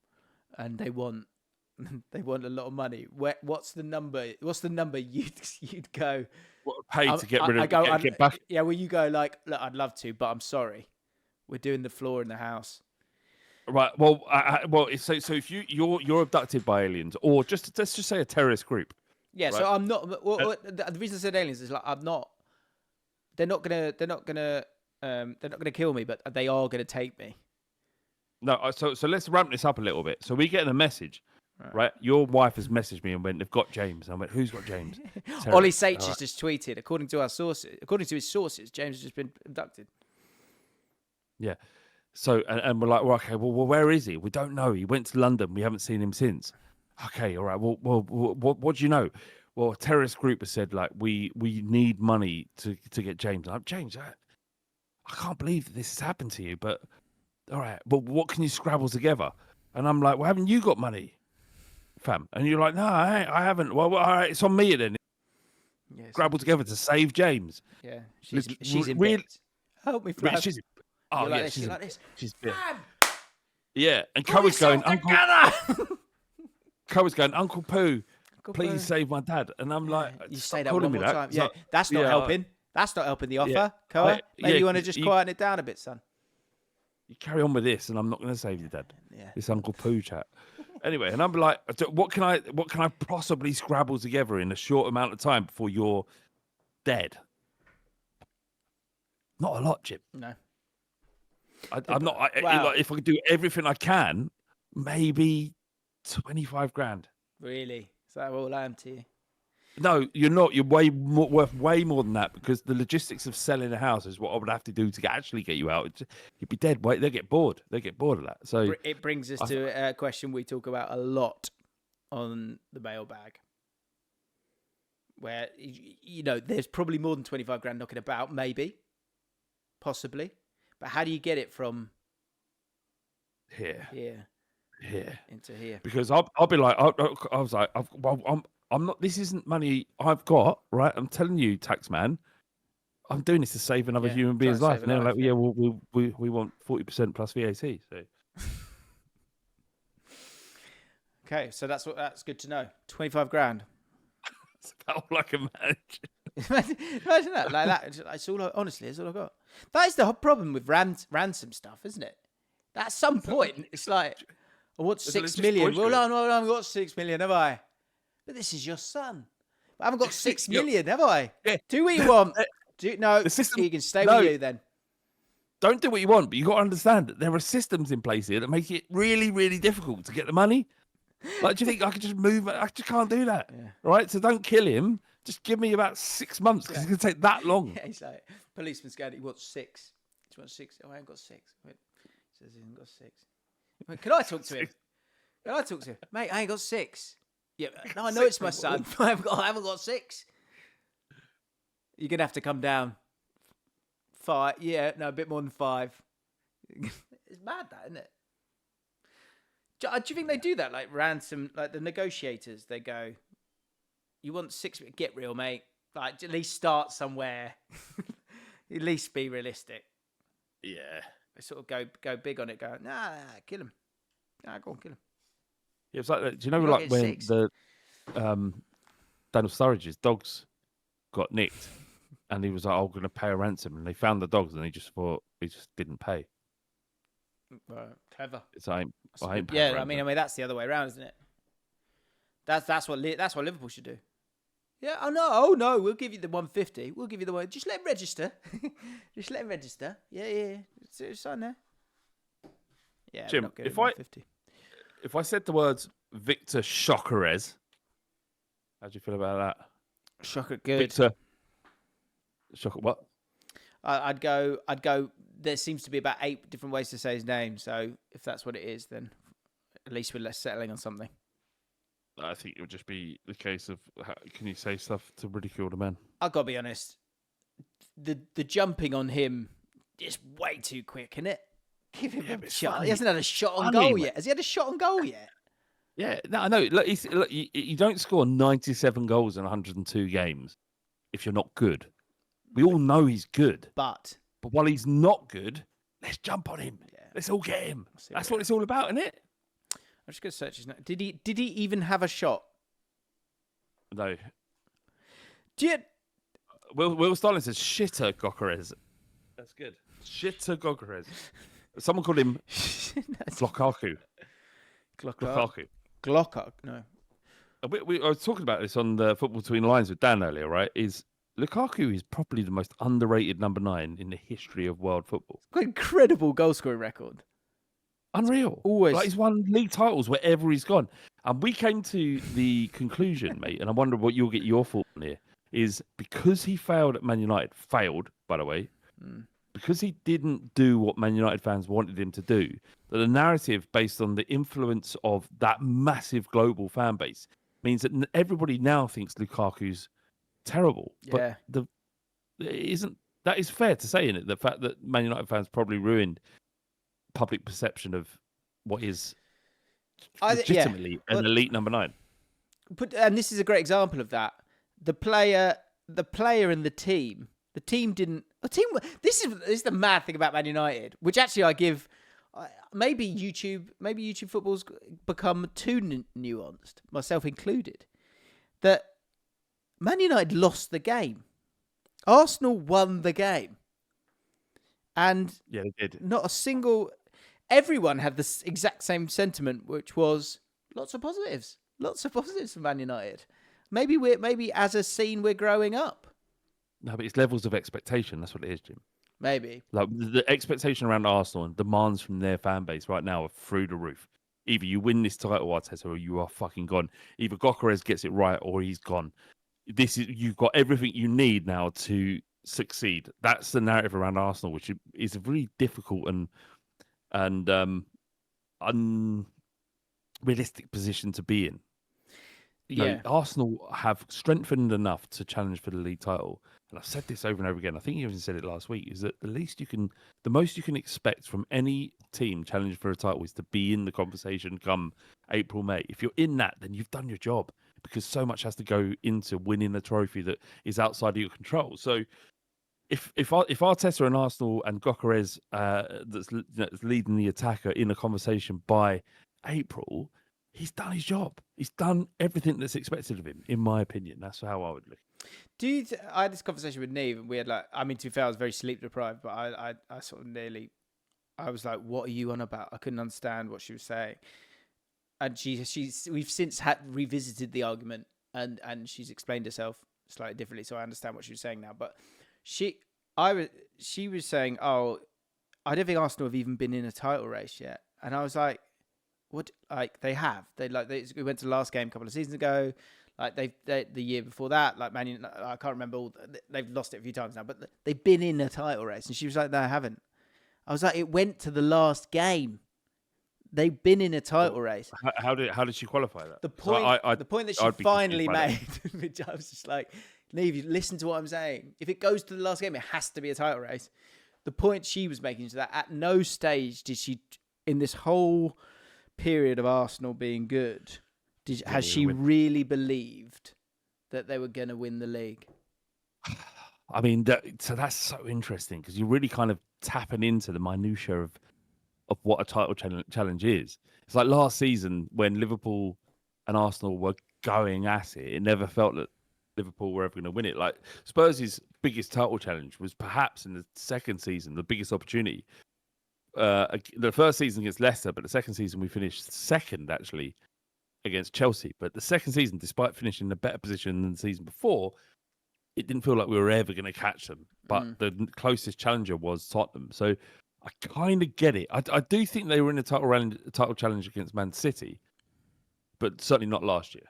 and they want they want a lot of money. What's the number? What's the number you'd go? What, pay to get rid of get back? Yeah, well, you go like, look, I'd love to, but I'm sorry, we're doing the floor in the house. Right. Well, so if you're abducted by aliens, or let's just say a terrorist group. Yeah. Right? So I'm not. The reason I said aliens is like I'm not. They're not gonna kill me, but they are gonna take me. No. So let's ramp this up a little bit. So we get a message, right? Your wife has messaged me and went, "They've got James." And I went, "Who's got James?" Ollie Sage has just tweeted, according to his sources, James has just been abducted. Yeah. So and we're like, well, okay, well, where is he? We don't know. He went to London. We haven't seen him since. Okay, all right. Well, what do you know? Well, a terrorist group has said like we need money to get James. I'm James. I can't believe that this has happened to you. But all right, but what can you scrabble together? And I'm like, well, haven't you got money, fam? And you're like, no, I haven't. Well, all right, it's on me then. Yeah, scrabble together to save James. Yeah, she's in bits. Help me, Flav. She's like this. She's bit. Yeah, and Co was going, Uncle Pooh, please save my dad. And I'm like, you say that one more time. Yeah, that's not helping. That's not helping the offer, Koa. Maybe you want to just quieten it down a bit, son. You carry on with this, and I'm not going to save your dad. Yeah. This Uncle Pooh chat. Anyway, and I'm like, what can I possibly scrabble together in a short amount of time before you're dead? Not a lot, Jim. No. I'm not. Like, if I could do everything I can, maybe 25 grand. Really? Is that all I am to you? No, you're not. You're worth way more than that, because the logistics of selling a house is what I would have to do to actually get you out. You'd be dead. Wait, they get bored. They get bored of that. So it brings us to a question we talk about a lot on the mailbag, where there's probably more than 25 grand knocking about, maybe, possibly, but how do you get it from here into here? Because I'll be like, I was like, I'm not. This isn't money I've got, right? I'm telling you, tax man, I'm doing this to save another human being's life. And they're like, yeah, well, we want 40% plus VAT. So, okay, so that's good to know. 25 grand. It's about all I can manage. Imagine that, like that. It's all. Honestly, it's all I got. That is the whole problem with ransom stuff, isn't it? At some point, it's like, I want 6 million. Well, no, I haven't got 6 million, have I? But this is your son. I haven't got 6 million, have I? Yeah. Do what you want. No, you can stay with you then. Don't do what you want, but you got to understand that there are systems in place here that make it really, really difficult to get the money. Like, do you think I could just move? I just can't do that. Yeah. Right? So don't kill him. Just give me about 6 months, because it's going to take that long. Yeah, he's like, policeman's going, he wants 6. He wants 6. Oh, I ain't got 6. Wait. He says he ain't got 6. Wait, can I talk to him? Can I talk to him? Mate, I ain't got 6. Yeah, no, I know it's my son. I haven't got 6. You're going to have to come down 5. Yeah, no, a bit more than 5. It's mad, that, isn't it? Do you think they do that? Like ransom, like the negotiators, they go, you want 6, get real, mate. Like, at least start somewhere. At least be realistic. Yeah. They sort of go big on it, go, nah, kill him. Nah, go on, kill him. Yeah, it's like, do you know, like when 6. the Daniel Sturridge's dogs got nicked, and he was like, "I'm going to pay a ransom," and they found the dogs, and he just didn't pay. Clever. It's I ain't yeah, I mean, that's the other way around, isn't it? That's what Liverpool should do. Yeah, oh no, we'll give you the 150. We'll give you the one. Just let him register. Just let him register. Yeah. It's on there. Yeah, Jim, if I said the words Victor Shokerez, how do you feel about that? Shocker, good. Victor Shocker, what? I'd go. There seems to be about 8 different ways to say his name. So if that's what it is, then at least we're less settling on something. I think it would just be the case of, can you say stuff to ridicule the man? I've got to be honest. The jumping on him is way too quick, isn't it? Give him a shot. Funny. He hasn't had a shot on goal yet. Has he had a shot on goal yet? Yeah, no, I know. Look, you don't score 97 goals in 102 games if you're not good. We all know he's good. But while he's not good, let's jump on him. Yeah. Let's all get him. That's what it's all about, isn't it? I'm just going to search his name. Did he even have a shot? No. Do you... Will Starling says shitter Gokares. That's good. Shitter Gokares. Someone called him Lukaku. Lukaku. No. I was talking about this on the Football Between the Lines with Dan earlier, right? Lukaku is probably the most underrated number 9 in the history of world football. Got an incredible goal scoring record. Unreal. Always. Like, he's won league titles wherever he's gone. And we came to the conclusion, mate, and I wonder what you'll get your thought on here, is because he failed at Man United, by the way, because he didn't do what Man United fans wanted him to do, that the narrative based on the influence of that massive global fan base means that everybody now thinks Lukaku's terrible. Yeah. But that is fair to say, isn't it? The fact that Man United fans probably ruined public perception of what is legitimately an elite number 9. And this is a great example of that. The player and the team didn't. This is the mad thing about Man United, which actually I give. Maybe YouTube football's become too nuanced, myself included. That Man United lost the game. Arsenal won the game. And yeah, they did. Not a single... Everyone had the exact same sentiment, which was lots of positives. Lots of positives for Man United. Maybe as a scene, we're growing up. No, but it's levels of expectation. That's what it is, Jim. Maybe. Like the expectation around Arsenal and demands from their fan base right now are through the roof. Either you win this title, Arteta, or you are fucking gone. Either Gokares gets it right or he's gone. You've got everything you need now to succeed. That's the narrative around Arsenal, which is a really difficult and unrealistic position to be in. You know, Arsenal have strengthened enough to challenge for the league title. And I've said this over and over again. I think you even said it last week, is that the most you can expect from any team challenging for a title is to be in the conversation come April, May. If you're in that, then you've done your job, because so much has to go into winning a trophy that is outside of your control. So if Arteta and Arsenal and Gokares that's leading the attack are in a conversation by April, he's done his job. He's done everything that's expected of him, in my opinion. That's how I would look. I had this conversation with Neve, and we had to be fair, I was very sleep deprived, but I sort of I was like, what are you on about? I couldn't understand what she was saying. And we've since revisited the argument, and she's explained herself slightly differently, so I understand what she was saying now. But she was saying, oh, I don't think Arsenal have even been in a title race yet. And I was like, what? Like, they have. We went to the last game a couple of seasons ago. Like they the year before that, like Man United, I can't remember they've lost it a few times now, but they've been in a title race. And she was like, no, I haven't. I was like, it went to the last game. They've been in a title race. How did she qualify that? The point that she finally made, which I was just like, Neve, you listen to what I'm saying. If it goes to the last game, it has to be a title race. The point she was making is that at no stage did she, in this whole period of Arsenal being good, has she really believed that they were going to win the league? I mean, that's so interesting, because you're really kind of tapping into the minutiae of what a title challenge is. It's like last season when Liverpool and Arsenal were going at it. It never felt that Liverpool were ever going to win it. Like Spurs' biggest title challenge was perhaps in the second season, the biggest opportunity. The first season against Leicester, but the second season we finished second, actually, against Chelsea. But the second season, despite finishing in a better position than the season before, it didn't feel like we were ever going to catch them. But the closest challenger was Tottenham. So I kind of get it. I do think they were in a title challenge against Man City, but certainly not last year.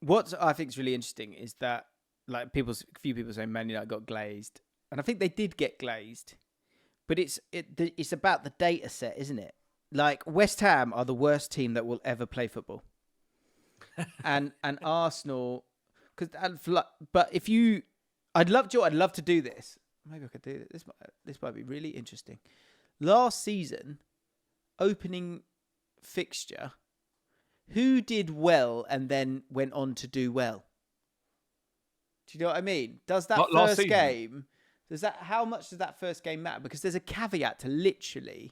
What I think is really interesting is that, like, a few people say Man United got glazed, and I think they did get glazed, but it's about the data set, isn't it? Like, West Ham are the worst team that will ever play football, and Arsenal, but I'd love to do this. Maybe I could do this. This might be really interesting. Last season, opening fixture, who did well and then went on to do well? Do you know what I mean? Does that first game? How much does that first game matter? Because there's a caveat to literally.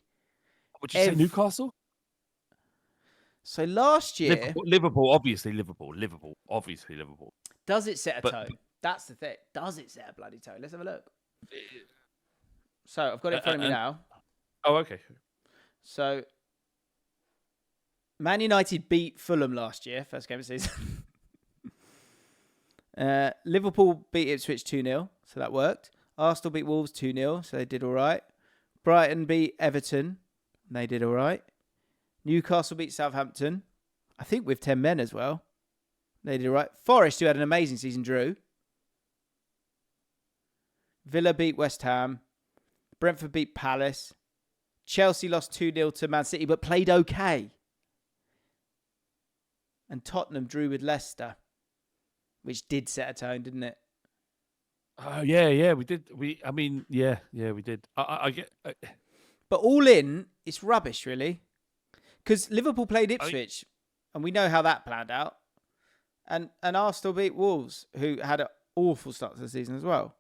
Would you say Newcastle? So last year, Liverpool, obviously Liverpool. does it set a But- tone? That's the thing. Does it set a bloody tone? Let's have a look. So I've got it in front of me now. Oh, okay. So Man United beat Fulham last year, first game of the season. Liverpool beat Ipswich 2-0, so that worked. Arsenal beat Wolves 2-0, so they did all right. Brighton beat Everton, and they did all right. Newcastle beat Southampton, I think with 10 men as well. They did all right. Forest, who had an amazing season, drew. Villa beat West Ham. Brentford beat Palace. Chelsea lost 2-0 to Man City, but played okay. And Tottenham drew with Leicester, which did set a tone, didn't it? Oh, yeah, we did. We did. I get. But all in, it's rubbish, really. Because Liverpool played Ipswich, and we know how that planned out. And Arsenal beat Wolves, who had an awful start to the season as well.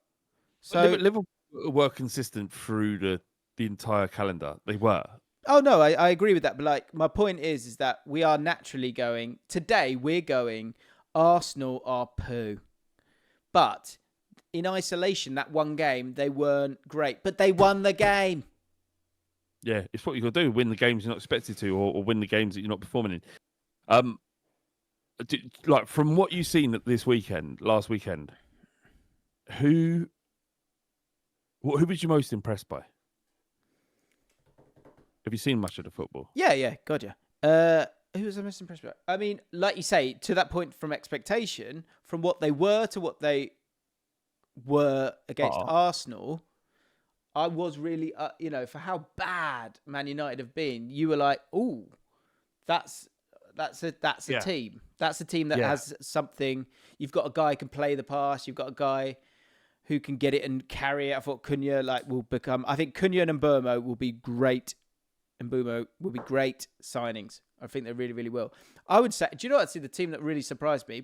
So Liverpool were consistent through the entire calendar. They were. Oh, no, I agree with that. But like, my point is that we are naturally going... Today, we're going, Arsenal are poo. But in isolation, that one game, they weren't great. But they won the game. Yeah, it's what you got to do. Win the games you're not expected to, or win the games that you're not performing in. Like, from what you've seen last weekend, who was you most impressed by? Have you seen much of the football? Yeah, God, yeah. Who was I most impressed with? I mean, like you say, to that point from expectation, from what they were to what they were against Arsenal, I was really, for how bad Man United have been, you were like, "Ooh, that's a team. That's a team that has something. You've got a guy who can play the pass. You've got a guy who can get it and carry it." I thought Cunha will become. I think Cunha and Mbeumo will be great. Mbeumo will be great signings. I think they really, really will. I would say. Do you know what? The team that really surprised me,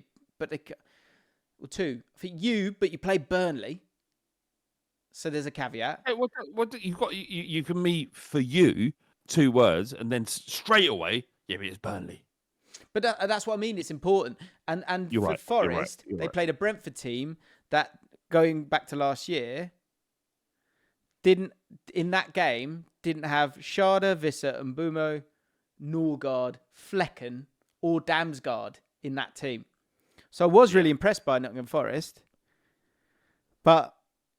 two. I think you play Burnley. So there's a caveat. Hey, what you've got? You can meet for you 2 words, and then straight away, but it's Burnley. But that's what I mean. It's important. And for right, Forest, you're they right. played a Brentford team that, going back to last year, didn't have Schade, Visser, Mbeumo, Norgard, Flecken, or Damsgaard in that team. So I was really impressed by Nottingham Forest. But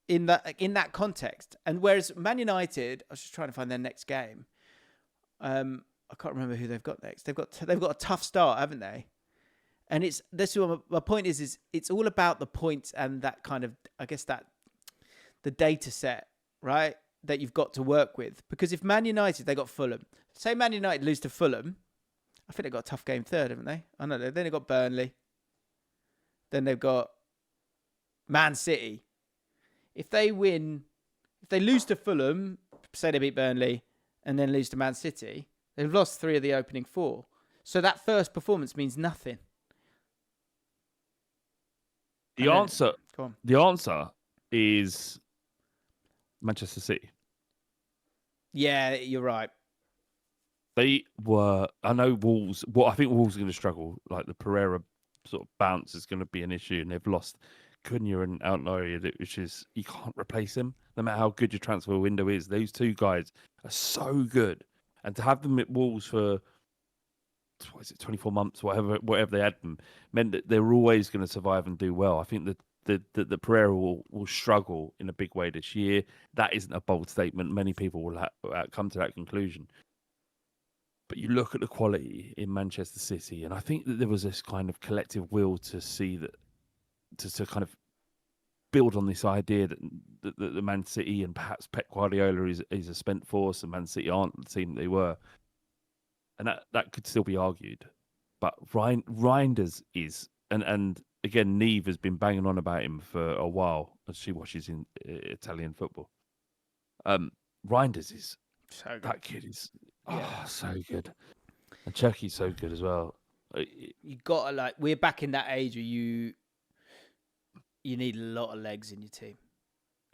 in that context, and whereas Man United, I was just trying to find their next game. I can't remember who they've got next. They've got a tough start, haven't they? And my point is it's all about the points and that kind of, I guess, that the data set, right, that you've got to work with. Because if Man United, they got Fulham. Say Man United lose to Fulham, I think they've got a tough game third, haven't they? I know. Then they've got Burnley. Then they've got Man City. If they lose to Fulham, say they beat Burnley, and then lose to Man City, they've lost 3 of the opening 4. So that first performance means nothing. The answer is Manchester City. Yeah, you're right. They were. I know Wolves. I think Wolves are going to struggle. Like the Pereira sort of bounce is going to be an issue, and they've lost Cunha and Outnoy, which is, you can't replace him no matter how good your transfer window is. Those 2 guys are so good, and to have them at Wolves for 24 months, whatever they had them, meant that they were always going to survive and do well. I think that the Pereira will struggle in a big way this year. That isn't a bold statement. Many people will come to that conclusion. But you look at the quality in Manchester City, and I think that there was this kind of collective will to see that, to kind of build on this idea that the Man City and perhaps Pep Guardiola is a spent force, and Man City aren't the team they were. And that could still be argued. But Reinders is, and again, Neve has been banging on about him for a while as she watches in Italian football. Reinders is, so good. That kid is so good. And Chucky's so good as well. You gotta we're back in that age where you need a lot of legs in your team,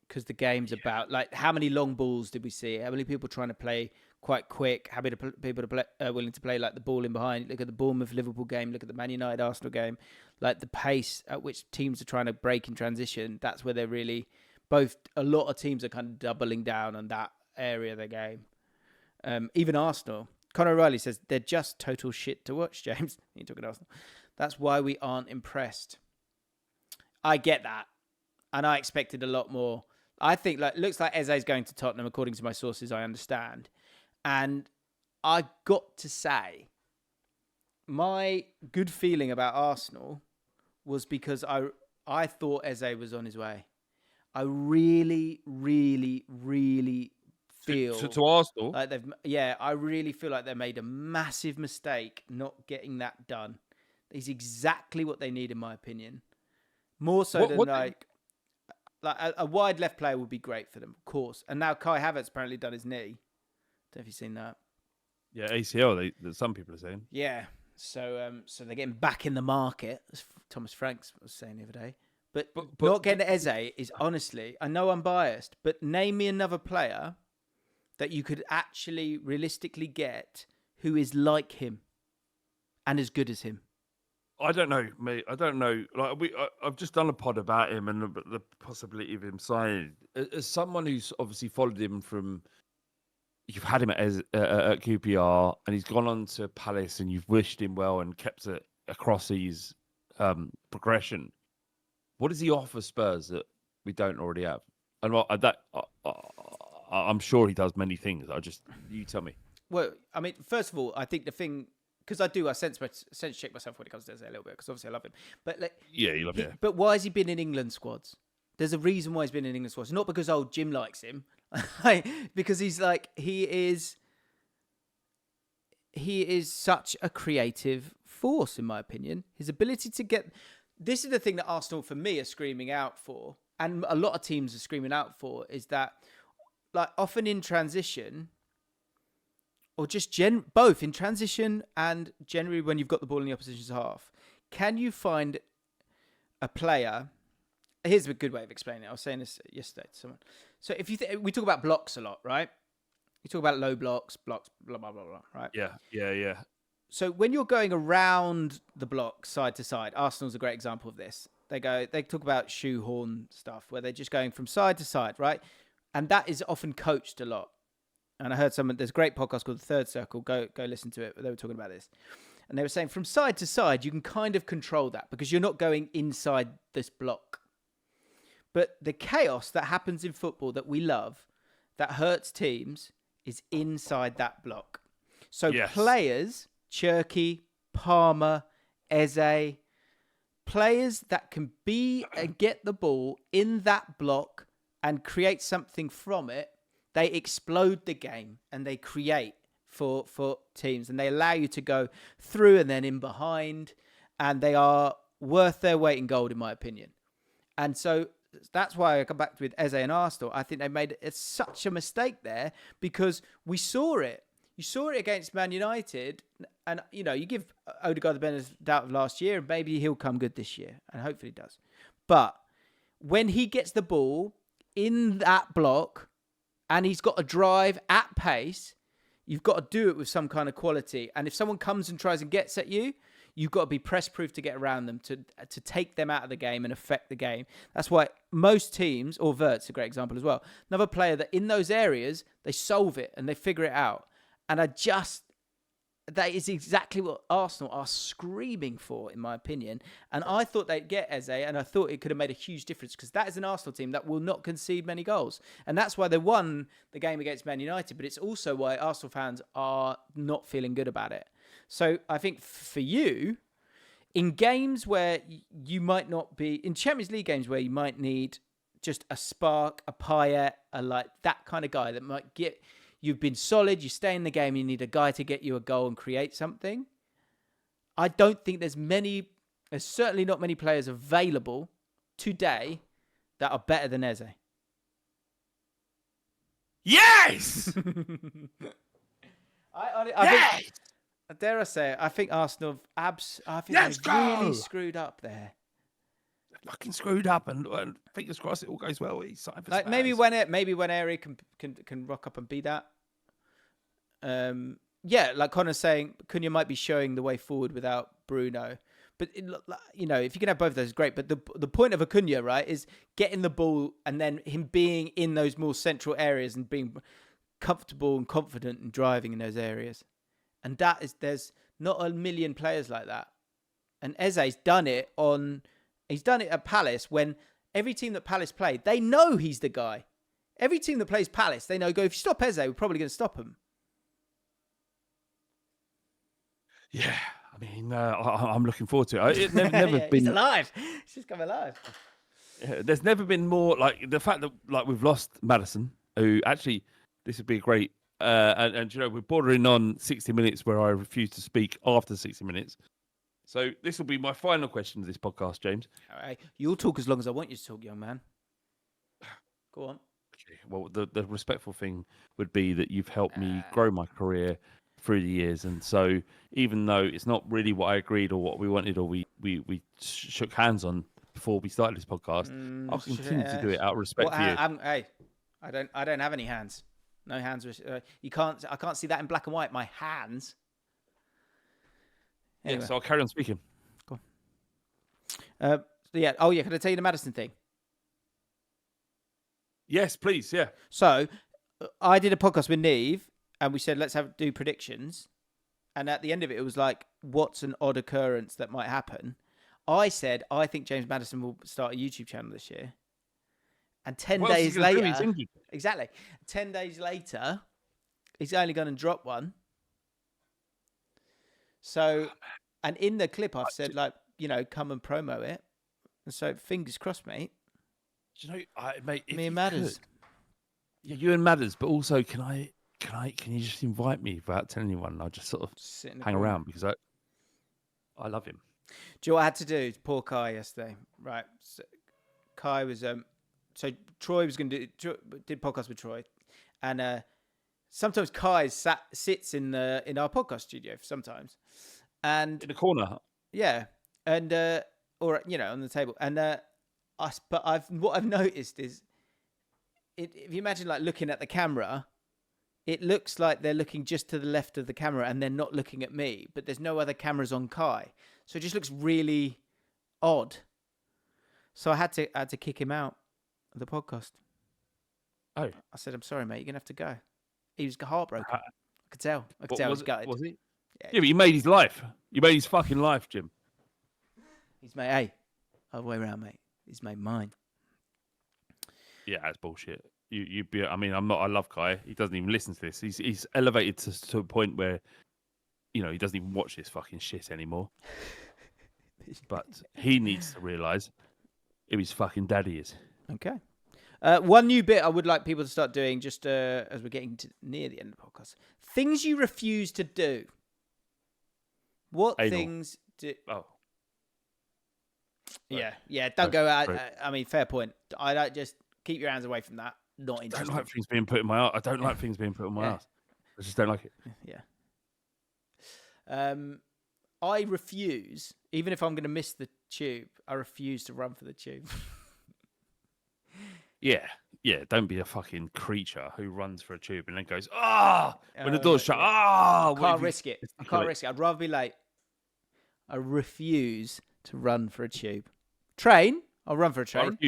because the game's about how many long balls did we see? How many people trying to play quite quick, happy to people to play, willing to play like the ball in behind. Look at the Bournemouth Liverpool game. Look at the Man United Arsenal game. Like the pace at which teams are trying to break in transition. That's where they're really both. A lot of teams are kind of doubling down on that area of the game. Even Arsenal. Conor O'Reilly says they're just total shit to watch. James, you talking Arsenal? That's why we aren't impressed. I get that, and I expected a lot more. I think looks like Eze's going to Tottenham, according to my sources. I understand, and I got to say, my good feeling about Arsenal was because I thought Eze was on his way. I really, really, really feel to Arsenal. like I really feel like they made a massive mistake not getting that done. It's exactly what they need, in my opinion. More so than like a wide left player would be great for them, of course. And now Kai Havertz apparently done his knee. Don't know if you've seen that. Yeah, ACL. Some people are saying. Yeah, so they're getting back in the market, as Thomas Franks was saying the other day. But not getting Eze is honestly, I know I'm biased, but name me another player that you could actually realistically get who is like him and as good as him. I don't know, mate. I don't know. Like I've just done a pod about him and the possibility of him signing. As someone who's obviously followed him from, you've had him at QPR and he's gone on to Palace and you've wished him well and kept it across his progression. What does he offer Spurs that we don't already have? And I'm sure he does many things. You tell me. Well, I mean, first of all, I think the thing. Because I sense check myself when it comes to Eze a little bit, because obviously I love him. But you love him. But why has he been in England squads? There's a reason why he's been in England squads. Not because old Jim likes him, because he's he is such a creative force, in my opinion. His ability to get this is the thing that Arsenal, for me, are screaming out for, and a lot of teams are screaming out for, is that often in transition. Or just both in transition and generally when you've got the ball in the opposition's half, can you find a player? Here's a good way of explaining it. I was saying this yesterday to someone. So if we talk about blocks a lot, right? You talk about low blocks, blah, blah, blah, blah, right? Yeah. So when you're going around the block side to side, Arsenal's a great example of this. They talk about shoehorn stuff where they're just going from side to side, right? And that is often coached a lot. And I heard there's a great podcast called The Third Circle. Go listen to it. They were talking about this. And they were saying from side to side, you can kind of control that because you're not going inside this block. But the chaos that happens in football that we love, that hurts teams, is inside that block. So players, Cherky, Palmer, Eze, players that can be and get the ball in that block and create something from it, they explode the game and they create for teams and they allow you to go through and then in behind, and they are worth their weight in gold, in my opinion. And so that's why I come back with Eze and Arsenal. I think they made such a mistake there because we saw it. You saw it against Man United, and you give Odegaard the benefit of the doubt of last year, and maybe he'll come good this year, and hopefully he does. But when he gets the ball in that block, and he's got to drive at pace, you've got to do it with some kind of quality. And if someone comes and tries and gets at you, you've got to be press-proof to get around them, to take them out of the game and affect the game. That's why most teams, or Vert's a great example as well, another player that in those areas, they solve it and they figure it out. And that is exactly what Arsenal are screaming for, in my opinion. And I thought they'd get Eze, and I thought it could have made a huge difference because that is an Arsenal team that will not concede many goals. And that's why they won the game against Man United, but it's also why Arsenal fans are not feeling good about it. So I think for you, in games where you might not be, in Champions League games where you might need just a spark, a Payet, that kind of guy that might get... You've been solid, you stay in the game, you need a guy to get you a goal and create something. I don't think there's certainly not many players available today that are better than Eze. Yes! I think, dare I say it, I think Arsenal they've really screwed up there. Fucking screwed up, and fingers crossed it all goes well. He's signed for Spurs. Maybe when Erik can rock up and be that. Yeah, like Connor's saying, Cunha might be showing the way forward without Bruno. But, if you can have both of those, great. But the point of Acuna, right, is getting the ball and then him being in those more central areas and being comfortable and confident and driving in those areas. And there's not a million players like that. And Eze's done it at Palace when every team that Palace played, they know he's the guy. Every team that plays Palace, they know, if you stop Eze, we're probably going to stop him. Yeah, I mean, I'm looking forward to it. It's never been. He's alive. He's just come alive. Yeah, there's never been more like the fact that like we've lost Maddison, who actually this would be great. And we're bordering on 60 minutes where I refuse to speak after 60 minutes. So this will be my final question to this podcast, James. All right, you'll talk as long as I want you to talk, young man. Go on. Okay. Well, the respectful thing would be that you've helped me grow my career through the years, and so even though it's not really what I agreed or what we wanted or we shook hands on before we started this podcast, I'll continue to do it out of respect for you. Hey, I don't have any hands. No hands. I can't see that in black and white. My hands. Anyway. Yeah, so I'll carry on speaking. Go on. Yeah. Oh yeah. Can I tell you the Maddison thing? Yes, please. Yeah. So I did a podcast with Neve. And we said, let's do predictions. And at the end of it, it was like, what's an odd occurrence that might happen? I said, I think James Maddison will start a YouTube channel this year. And 10 days later, exactly. 10 days later, he's only going to drop one. So, and in the clip, I've said, come and promo it. And so, fingers crossed, mate. Mate, me and Madders. Yeah, you and Madders, but also, can you just invite me without telling anyone? I'll just sort of hang around because I love him. Do you know what I had to do? Poor Kai yesterday, right? So Kai was so Troy was going to did podcast with Troy, and sometimes Kai sits in our podcast studio sometimes, and in the corner, yeah, and or on the table, and what I've noticed is, if you imagine like looking at the camera. It looks like they're looking just to the left of the camera and they're not looking at me, but there's no other cameras on Kai. So it just looks really odd. So I had to kick him out of the podcast. Oh. I said, I'm sorry, mate, you're going to have to go. He was heartbroken. I could tell. He was gutted. Was he? Yeah, but he made his life. You made his fucking life, Jim. He's made, hey, other way around, mate. He's made mine. Yeah, that's bullshit. I love Kai. He doesn't even listen to this. He's elevated to a point where, he doesn't even watch this fucking shit anymore. But he needs to realise who his fucking daddy is. Okay. One new bit I would like people to start doing, just as we're getting near the end of the podcast. Things you refuse to do. What things do? Oh. Yeah. Don't go out. Fair point. I don't just keep your hands away from that. Not interesting. I don't like things being put in my ass. I don't like things being put in my ass. I just don't like it. Yeah. I refuse, even if I'm going to miss the tube, I refuse to run for the tube. Yeah. Don't be a fucking creature who runs for a tube and then goes, when the door's shut. Can't risk it. I can't risk it. I'd rather be late. I refuse to run for a tube. Train? I'll run for a train.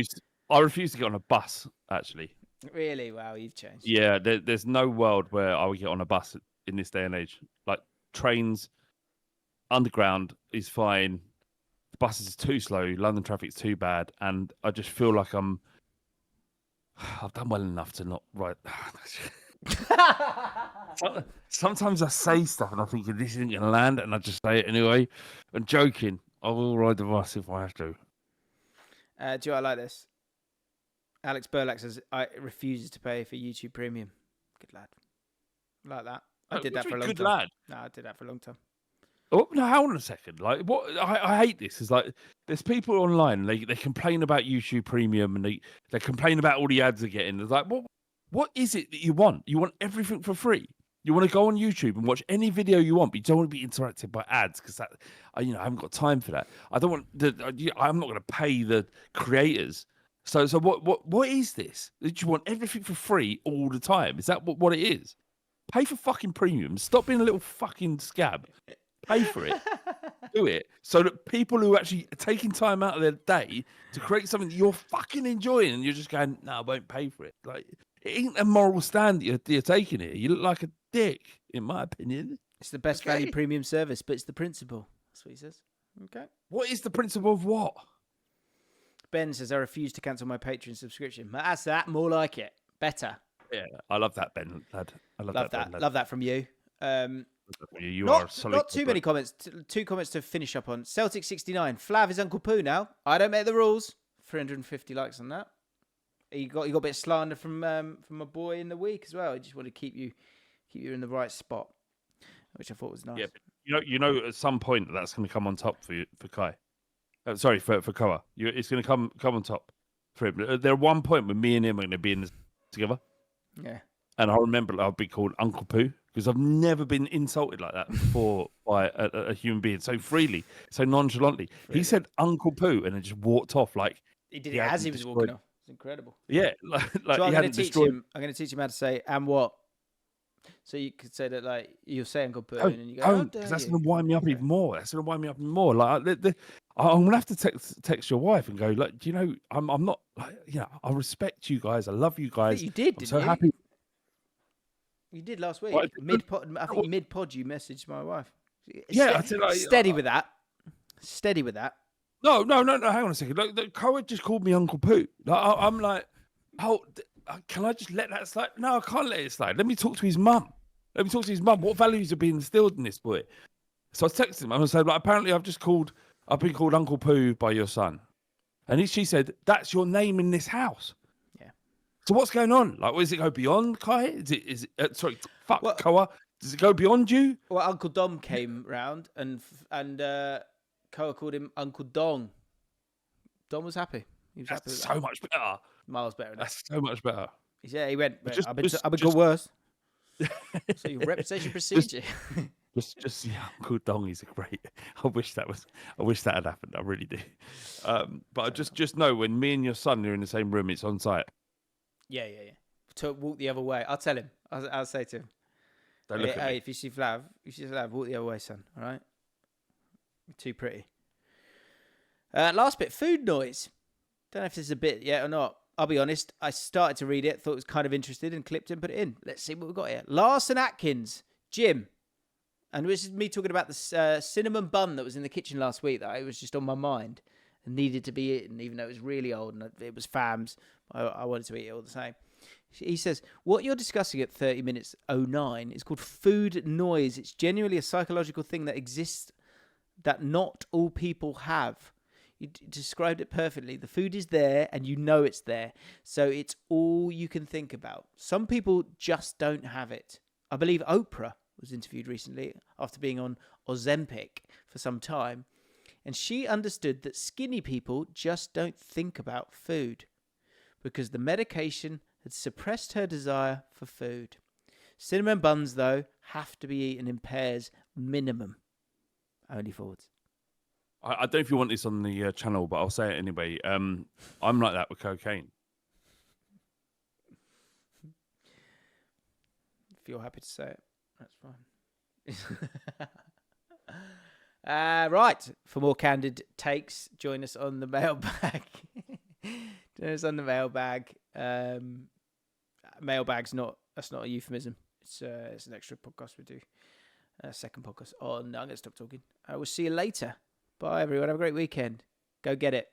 I refuse to get on a bus, actually. Really? Wow, you've changed. Yeah, there's no world where I would get on a bus in this day and age. Like, trains, underground is fine. The buses is too slow. London traffic's too bad. And I just feel like I've done well enough to not write. Sometimes I say stuff and I'm thinking this isn't going to land and I just say it anyway. I'm joking. I will ride the bus if I have to. Do I like this? Alex Burlack says, I refuses to pay for YouTube Premium. Good lad. Like that. I did that for a long time. Good lad. No, I did that for a long time. Oh, no, hold on a second. Like, what? I hate this. It's like, there's people online, they complain about YouTube Premium and they complain about all the ads they're getting. It's like, what is it that you want? You want everything for free. You want to go on YouTube and watch any video you want, but you don't want to be interrupted by ads because that, I haven't got time for that. I'm not going to pay the creators. So what is this? Do you want everything for free all the time? Is that what it is? Pay for fucking premium. Stop being a little fucking scab. Pay for it. Do it so that people who are actually taking time out of their day to create something that you're fucking enjoying, and you're just going, no, I won't pay for it. Like, it ain't a moral stand that you're taking it. You look like a dick, in my opinion. It's the best value premium service, but it's the principle. That's what he says. Okay. What is the principle of what? Ben says, I refuse to cancel my Patreon subscription. That's that. More like it. Better. Yeah, I love that, Ben, lad. I love that. Ben, lad. Love that from you. You not, are solid. Not too many comments. Two comments to finish up on. Celtic 69. Flav is Uncle Poo now. I don't make the rules. 350 likes on that. You got a bit of slander from a boy in the week as well. I just want to keep you in the right spot, which I thought was nice. Yeah, you know, at some point that's going to come on top for Kai. Sorry, for Koa. It's going to come on top for him. There one point when me and him are going to be in this together. Yeah. And I remember I'll be called Uncle Poo because I've never been insulted like that before by a human being so freely, so nonchalantly. Really? He said Uncle Poo and then just walked off like he did it as he was walking off. It's incredible. Yeah, like so I'm going to teach him. I'm going to teach him how to say "and what." So you could say that like you'll say Uncle Poo and you go, because that's going to wind me up even more. That's going to wind me up even more. Like I'm going to have to text your wife and go, like, do you know, I'm not like, I respect you guys. I love you guys. You did, I'm so happy. You did last week. What? Mid-pod, I think mid-pod you messaged my wife. I said, like, steady with that. Steady with that. No. Hang on a second. Like, Coa just called me Uncle Poo. Like, I'm like, can I just let that slide? No, I can't let it slide. Let me talk to his mum. What values are being instilled in this boy? So I texted him and I said, like, apparently I've been called Uncle Poo by your son. And she said, that's your name in this house. So what's going on? Like, does it go beyond Kai? Is it? Sorry, Koa. Does it go beyond you? Well, Uncle Dom came round and Koa called him Uncle Dong. Dom was happy. He was happy with so much better. Miles better. That's so much better. Yeah, he went. I've been got worse. So your reputation precedes you. Just Uncle Dong is great. I wish that had happened. I really do. But I just know when me and your son are in the same room, it's on site. Yeah. To walk the other way. I'll tell him. I'll say to him. Don't look at me. If you see Flav, walk the other way, son. All right? You're too pretty. Last bit, food noise. Don't know if this is a bit yet or not. I'll be honest. I started to read it, thought it was kind of interested, and clipped it and put it in. Let's see what we've got here. Larson Atkins, Jim. And this is me talking about the cinnamon bun that was in the kitchen last week that it was just on my mind and needed to be eaten, even though it was really old and it was Fam's. I wanted to eat it all the same. He says, what you're discussing at 30 minutes 09 is called food noise. It's genuinely a psychological thing that exists that not all people have. You described it perfectly. The food is there and you know it's there. So it's all you can think about. Some people just don't have it. I believe Oprah was interviewed recently after being on Ozempic for some time. And she understood that skinny people just don't think about food because the medication had suppressed her desire for food. Cinnamon buns, though, have to be eaten in pairs minimum. Only forwards. I don't know if you want this on the channel, but I'll say it anyway. I'm like that with cocaine. If you're happy to say it, that's fine. Right. For more candid takes, join us on the mailbag. Mailbag's that's not a euphemism. It's an extra podcast we do. Second podcast on. I'm going to stop talking. I will see you later. Bye, everyone. Have a great weekend. Go get it.